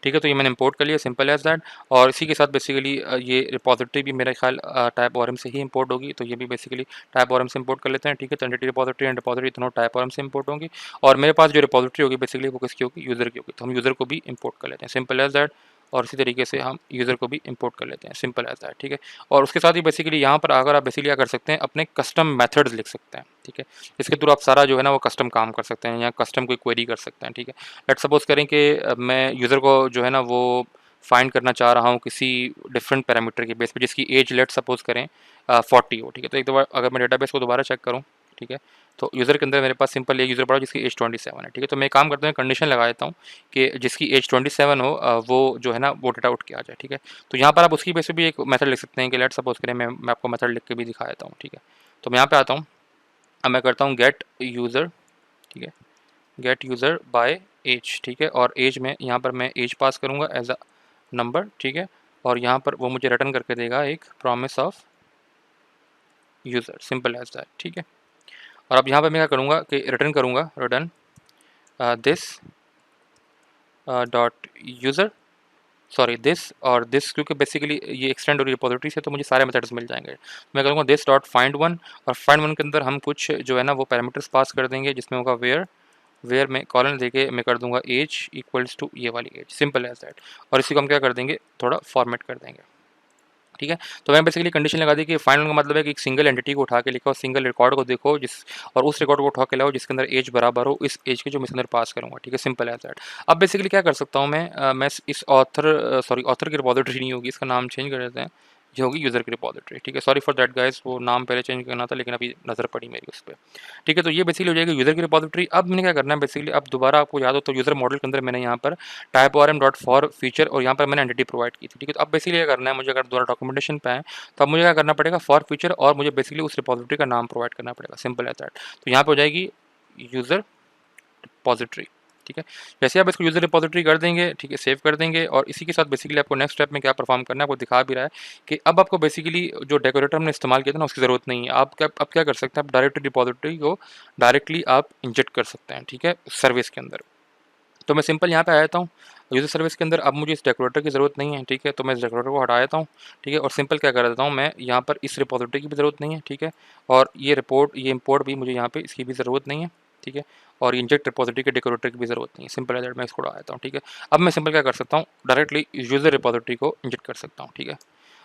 ठीक है। तो ये मैंने इंपोर्ट कर लिया, सिंपल एज दैट। और इसी के साथ बेसिकली ये रिपॉजिटरी भी मेरा ख्याल टाइप ऑरएम से ही इंपोर्ट होगी, तो ये भी बेसिकली टाइप ऑरएम से इंपोर्ट कर लेते हैं, ठीक है। तो एंटिटी रिपॉजिटरी एंड रिपॉजिटरी दोनों टाइप ऑरएम से इंपोर्ट होंगी, और मेरे पास जो रिपॉजिटरी होगी बेसिकली वो किसकी होगी, यूज़र की होगी। तो हम यूज़र को भी इंपोर्ट कर लेते हैं, सिंपल एज दैट। और इसी तरीके से हम यूज़र को भी इंपोर्ट कर लेते हैं, सिंपल एज दैट, ठीक है। और उसके साथ ही बेसिकली यहाँ पर अगर आप बेसिकली क्या कर सकते हैं, अपने कस्टम मेथड्स लिख सकते हैं, ठीक है। इसके थ्रू आप सारा जो है ना वो कस्टम काम कर सकते हैं, या कस्टम कोई क्वेरी कर सकते हैं, ठीक है। लेट्स सपोज करें कि मैं यूज़र को जो है ना वो फाइंड करना चाह रहा हूँ किसी डिफरेंट पैरामीटर के बेस पे, जिसकी एज लेट सपोज करें 40 हो, ठीक है। तो एक दफ़ा अगर मैं डेटाबेस को दोबारा चेक करूँ, ठीक है, तो यूज़र के अंदर मेरे पास सिंपल एक यूज़र पड़ा जिसकी एज 27 है, ठीक है। तो मैं एक काम करता हूँ, कंडीशन लगा देता हूँ कि जिसकी एज 27 हो वो जो है ना वो डेटा आउट किया जाए, ठीक है। तो यहाँ पर आप उसकी बेस पे भी एक मेथड लिख सकते हैं कि लेट सपोज करें, मैं आपको मेथड लिख के भी दिखा देता हूँ, ठीक है। तो मैं यहाँ पे आता हूँ, अब मैं करता हूँ गेट यूज़र, ठीक है, गेट यूज़र बाय एज, ठीक है। और एज में यहाँ पर मैं एज पास करूँगा एज अ नंबर, ठीक है। और यहाँ पर वो मुझे रिटर्न करके देगा एक promise of user, simple as that, ठीक है। और अब यहाँ पर मैं क्या करूँगा कि रिटर्न करूँगा, return this dot user, sorry this और दिस, क्योंकि बेसिकली ये एक्सटेंड और रिपोजिटरी से तो मुझे सारे मेथड्स मिल जाएंगे। मैं करूँगा दिस डॉट फाइंड वन, और फाइंड वन के अंदर हम कुछ जो है ना वो पैरामीटर्स पास कर देंगे, जिसमें होगा वेयर में कॉलन देके मैं कर दूंगा एज इक्वल्स टू ये वाली एज, सिंपल एज दैट। और इसी को हम क्या कर देंगे, थोड़ा फॉर्मेट कर देंगे, ठीक है। तो मैंने बेसिकली कंडीशन लगा दी कि फाइनल का मतलब है कि एक सिंगल एंटिटी को उठा के लिखो, सिंगल रिकॉर्ड को देखो जिस, और उस रिकॉर्ड को उठा के लाओ जिसके अंदर एज बराबर हो इस एज के जो मैं इसके अंदर पास करूँगा, ठीक है, सिंपल एज दैट। अब बेसिकली क्या कर सकता हूँ मैं इस ऑथर, सॉरी ऑथर की रिपॉजिटरी नहीं होगी, इसका नाम चेंज कर देते हैं, ये होगी यूज़र की रिपॉजिटरी, ठीक है। सॉरी फॉर दैट गाइस, वो नाम पहले चेंज करना था लेकिन अभी नज़र पड़ी मेरी उस पर, ठीक है। तो ये बेसिकली हो जाएगी यूज़र की रिपॉजिटरी। अब मैंने क्या करना है बेसिकली, अब दोबारा आपको याद हो तो यूज़र मॉडल के अंदर मैंने यहाँ पर टाइप ऑरएम डॉट फॉर फीचर और यहाँ पर मैंने एंटिटी प्रोवाइड की थी, ठीक है। तो अब बेसिकली क्या करना है मुझे, अगर दोबारा डॉक्यूमेंटेशन पे आए तो अब मुझे क्या करना पड़ेगा, फॉर फीचर, और मुझे बेसिकली उस रिपॉजिटरी का नाम प्रोवाइड करना पड़ेगा, सिंपल एज दैट। तो यहाँ पे हो जाएगी यूज़र रिपॉजिटरी, ठीक है। जैसे आप इसको यूज़र रिपॉजिटरी कर देंगे, ठीक है, सेव कर देंगे, और इसी के साथ बेसिकली आपको नेक्स्ट स्टेप में क्या परफॉर्म करना है आपको दिखा भी रहा है कि अब आपको बेसिकली जो डेकोरेटर हमने इस्तेमाल किया था ना उसकी ज़रूरत नहीं है। आप क्या कर सकते हैं, आप डायरेक्टली रिपॉजिटरी को डायरेक्टली आप इंजेक्ट कर सकते हैं, ठीक है, सर्विस के अंदर। तो मैं सिंपल यहाँ पे आ जाता हूँ यूज़र सर्विस के अंदर। अब मुझे इस डेकोरेटर की ज़रूरत नहीं है, ठीक है। तो मैं इस डेकोरेटर को हटा देता हूँ, ठीक है। और सिंपल क्या कर देता हूँ, मैं यहाँ पर इस रिपॉजिटरी की भी ज़रूरत नहीं है, ठीक है। और ये इंपोर्ट भी मुझे यहाँ पे इसकी भी ज़रूरत नहीं है, ठीक है। और इंजेक्ट रिपॉजिटरी के डेकोरेटर की भी ज़रूरत नहीं है, सिंपल है दैट। मैं इसको हटा देता हूँ, ठीक है। अब मैं सिंपल क्या कर सकता हूँ, डायरेक्टली यूज़र रिपॉजिटरी को इंजेक्ट कर सकता हूँ, ठीक है।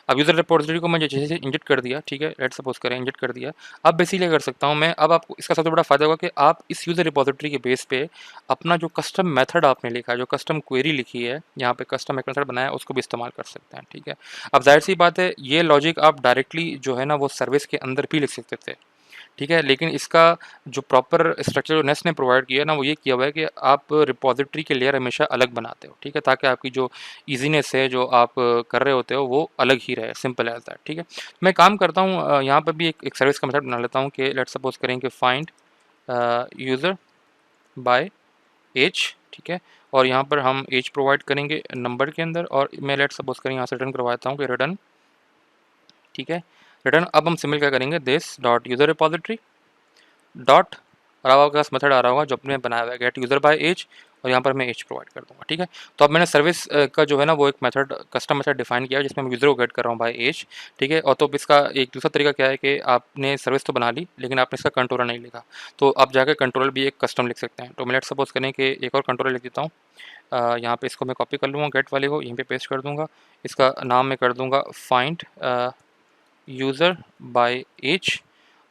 अब यूज़र रिपॉजिटरी को मैं जैसे जैसे इंजेक्ट कर दिया, ठीक है, लेट्स सपोज करें इंजेक्ट कर दिया। अब बेसिकली कर सकता हूँ मैं, अब आपको इसका सबसे बड़ा फ़ायदा होगा कि आप इस यूज़र रिपॉजिटरी के बेस पे अपना जो कस्टम मेथड आपने लिखा है, जो कस्टम क्वेरी लिखी है, यहाँ पे कस्टम एक मेथड बनाया है, उसको भी इस्तेमाल कर सकते हैं, ठीक है। अब जाहिर सी बात है ये लॉजिक आप डायरेक्टली जो है ना वो सर्विस के अंदर भी लिख सकते थे, ठीक है। लेकिन इसका जो प्रॉपर स्ट्रक्चर जो नेस्ट ने प्रोवाइड किया है ना वो ये किया हुआ है कि आप रिपॉजिटरी के लेयर हमेशा अलग बनाते हो, ठीक है, ताकि आपकी जो ईजीनेस है जो आप कर रहे होते हो वो अलग ही रहे, सिंपल एज दैट, ठीक है। मैं काम करता हूँ यहाँ पर भी एक सर्विस का मेथड बना लेता हूँ कि लेट्स सपोज करें कि फाइंड यूज़र बाय एज, ठीक है। और यहाँ पर हम एज प्रोवाइड करेंगे नंबर के अंदर, और मैं लेट्स सपोज करें यहाँ से रिटर्न करवाता हूँ कि रिटर्न, ठीक है, रिटर्न। अब हम सिंपल क्या करेंगे, this dot user repository dot, और अब आपके पास मेथड आ रहा होगा जो अपने बनाया हुआ है, गेट यूज़र बाय एज, और यहाँ पर मैं एज प्रोवाइड कर दूंगा, ठीक है। तो अब मैंने सर्विस का जो है ना वो एक मेथड, कस्टम मेथड डिफाइन किया है जिसमें मैं यूज़र को गेट कर रहा हूँ बाय एज, ठीक है। और तो इसका एक दूसरा तरीका क्या है कि आपने सर्विस तो बना ली लेकिन आपने इसका कंट्रोलर नहीं लिखा, तो आप जाकर कंट्रोलर भी एक कस्टम लिख सकते हैं। तो मैं लेट सपोज करें कि एक और कंट्रोलर लिख देता हूँ, यहाँ पे इसको मैं कॉपी कर लूँगा गेट वाले को, यहीं पे पेस्ट कर दूँगा। इसका नाम मैं कर दूँगा फाइंड यूज़र बाय एज,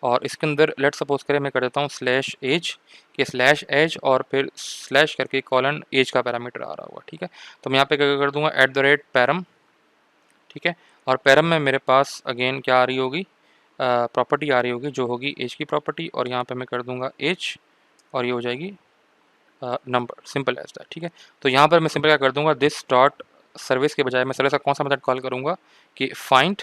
और इसके अंदर लेट सपोज करें मैं कर देता हूँ स्लैश एज के स्लैश एज, और फिर स्लैश करके कॉलन एज का पैरामीटर आ रहा होगा, ठीक है। तो मैं यहाँ पे क्या कर दूँगा @पैरम, ठीक है। और पैरम में मेरे पास अगेन क्या आ रही होगी, प्रॉपर्टी आ रही होगी जो होगी एज की प्रॉपर्टी, और यहाँ पे मैं कर दूँगा एज, और ये हो जाएगी नंबर, सिंपल एज दैट, ठीक है। तो यहाँ पर मैं सिंपल क्या कर दूँगा, दिस डॉट सर्विस के बजाय मैं सर्विस का कौन सा मेथड कॉल करूँगा कि फाइंड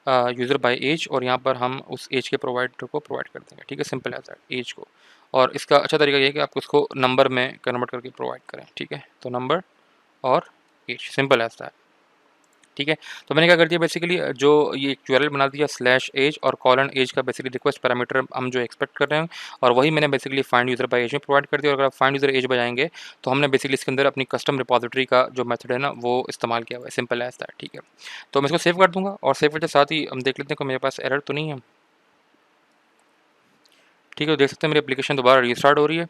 यूज़र बाय एज, और यहाँ पर हम उस एज के प्रोवाइडर को प्रोवाइड कर देंगे, ठीक है, सिंपल एज दैट, एज को। और इसका अच्छा तरीका ये है कि आप उसको नंबर में कन्वर्ट करके प्रोवाइड करें, ठीक है। तो नंबर और एज, सिंपल एज दैट। ठीक है। तो मैंने क्या कर दिया बेसिकली जो ये एक यूआरएल बना दिया स्लैश एज और कॉलन एज का बेसिकली रिक्वेस्ट पैरामीटर हम जो एक्सपेक्ट कर रहे हैं और वही मैंने basically find user by age में प्रोवाइड कर दिया। और अगर आप फाइंड यूज़र एज बजाएंगे तो हमने बेसिकली इसके अंदर अपनी कस्टम रिपॉजिटरी का जो मेथड है ना वो इस्तेमाल किया हुआ है, सिंपल एज दैट। ठीक है, तो मैं इसको सेव कर दूंगा और सेव करते साथ ही हम देख लेते हैं कि मेरे पास एरर तो नहीं है। ठीक है, तो देख सकते हैं मेरी एप्लीकेशन दोबारा रीस्टार्ट हो रही है।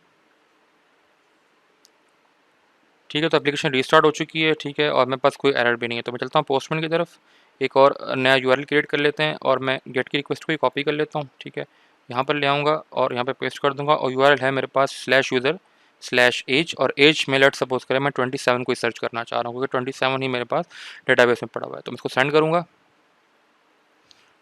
ठीक है, तो एप्लीकेशन रीस्टार्ट हो चुकी है। ठीक है, और मेरे पास कोई एरर भी नहीं है। तो मैं चलता हूँ पोस्टमैन की तरफ, एक और नया यूआरएल क्रिएट कर लेते हैं और मैं गेट की रिक्वेस्ट को ही कॉपी कर लेता हूँ। ठीक है, यहाँ पर ले आऊँगा और यहाँ पे पेस्ट कर दूँगा और यूआरएल है मेरे पास स्लैश यूज़र स्लैश एज और एज में लेट सपोज करें मैं 27 को ही सर्च करना चाह रहा हूँ क्योंकि 27 ही मेरे पास डेटाबेस में पड़ा हुआ है। तो मैं इसको सेंड करूँगा।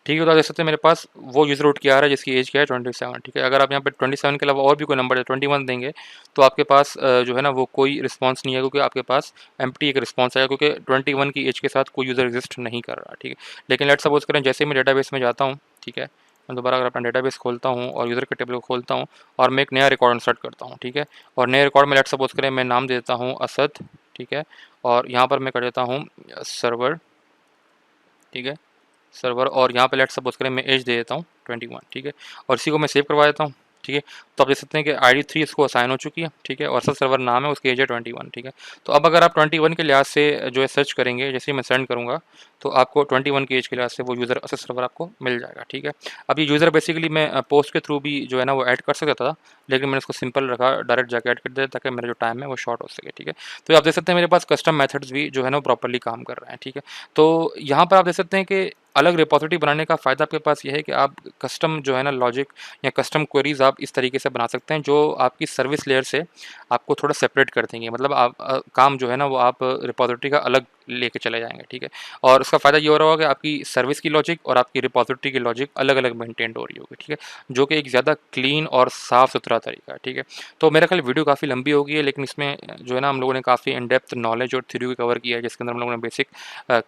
ठीक है, तो आप देख सकते हैं मेरे पास वो यूज़र उठ के आ रहा है जिसकी एज क्या है 27। ठीक है, अगर आप यहाँ पे 27 के अलावा और भी कोई नंबर है 21 देंगे तो आपके पास जो है ना वो कोई रिस्पांस नहीं है क्योंकि आपके पास एम्प्टी एक रिस्पांस आएगा क्योंकि 21 की एज के साथ कोई यूज़र एग्जिस्ट नहीं कर रहा। ठीक है, लेकिन लेट सपोज करें जैसे ही मैं डेटाबेस में जाता हूँ, ठीक है, मैं दोबारा अगर अपना डेटाबेस खोलता हूँ और यूज़र के टेबल को खोलता हूँ और मैं एक नया रिकॉर्ड इंसर्ट करता हूँ। ठीक है, और नए रिकॉर्ड में लेट सपोज करें मैं नाम दे देता हूँ असद। ठीक है, और यहाँ पर मैं कर देता हूँ सर्वर। ठीक है, सर्वर और यहाँ पे लेट सपोज करें मैं एज दे देता हूँ 21। ठीक है, और इसी को मैं सेव करवा देता हूँ। ठीक है, तो आप देख सकते हैं कि ID3 इसको असाइन हो चुकी है। ठीक है, और सब सर्वर नाम है, उसकी एज है 21। ठीक है, तो अब अगर आप 21 के लिहाज से जो है सर्च करेंगे, जैसे ही मैं सेंड करूँगा तो आपको 21 की एज के लिहाज से वो यूज़र असेस सर्वर आपको मिल जाएगा। ठीक है, अब ये यूज़र बेसिकली मैं पोस्ट के थ्रू भी जो है ना वो ऐड कर सकता था, लेकिन मैंने इसको सिंपल रखा, डायरेक्ट जाके ऐड कर दिया ताकि मेरा जो टाइम है वो शॉर्ट हो सके। ठीक है, तो आप देख सकते हैं मेरे पास कस्टम मेथड्स भी जो है ना वो प्रॉपर्ली काम कर रहे हैं। ठीक है, तो यहाँ पर आप देख सकते हैं कि अलग रिपॉजिटरी बनाने का फ़ायदा आपके पास ये है कि आप कस्टम जो है ना लॉजिक या कस्टम क्वेरीज आप इस तरीके से बना सकते हैं जो आपकी सर्विस लेयर से आपको थोड़ा सेपरेट कर देंगे। मतलब आप काम जो है ना वो आप रिपॉजिटरी का अलग लेके चले जाएंगे। ठीक है, और उसका फ़ायदा ये हो रहा होगा कि आपकी सर्विस की लॉजिक और आपकी रिपॉजिटरी की लॉजिक अलग अलग मेंटेन हो रही होगी। ठीक है, जो कि एक ज़्यादा क्लीन और साफ़ सुथरा तरीका है। ठीक है, तो मेरा ख्याल वीडियो काफ़ी लंबी हो गई है, लेकिन इसमें जो है ना हम लोगों ने काफ़ी इन डेप्थ नॉलेज और थ्योरी को कवर किया है, जिसके अंदर हम लोगों ने बेसिक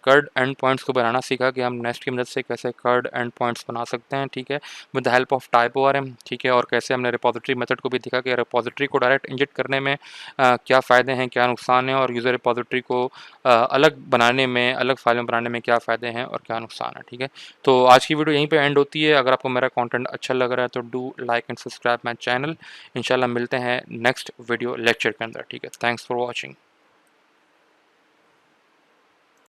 कर्ड एंड पॉइंट्स को बनाना सीखा कि हम नेस्ट की मदद से कैसे कर्ड एंड पॉइंट्स बना सकते हैं। ठीक है, with the help of type ORM। ठीक है, और कैसे हमने रिपॉजिटरी मेथड को भी देखा कि रिपॉजिटरी को डायरेक्ट इंजेक्ट करने में क्या फ़ायदे हैं, क्या नुकसान है, और यूज़र रिपॉजिटरी को अलग बनाने में, अलग फाइल में बनाने में क्या फ़ायदे हैं और क्या नुकसान है। ठीक है, तो आज की वीडियो यहीं पे एंड होती है। अगर आपको मेरा कंटेंट अच्छा लग रहा है तो do like and subscribe my channel. इंशाल्लाह मिलते हैं नेक्स्ट वीडियो लेक्चर के अंदर। ठीक है, थैंक्स फॉर वॉचिंग।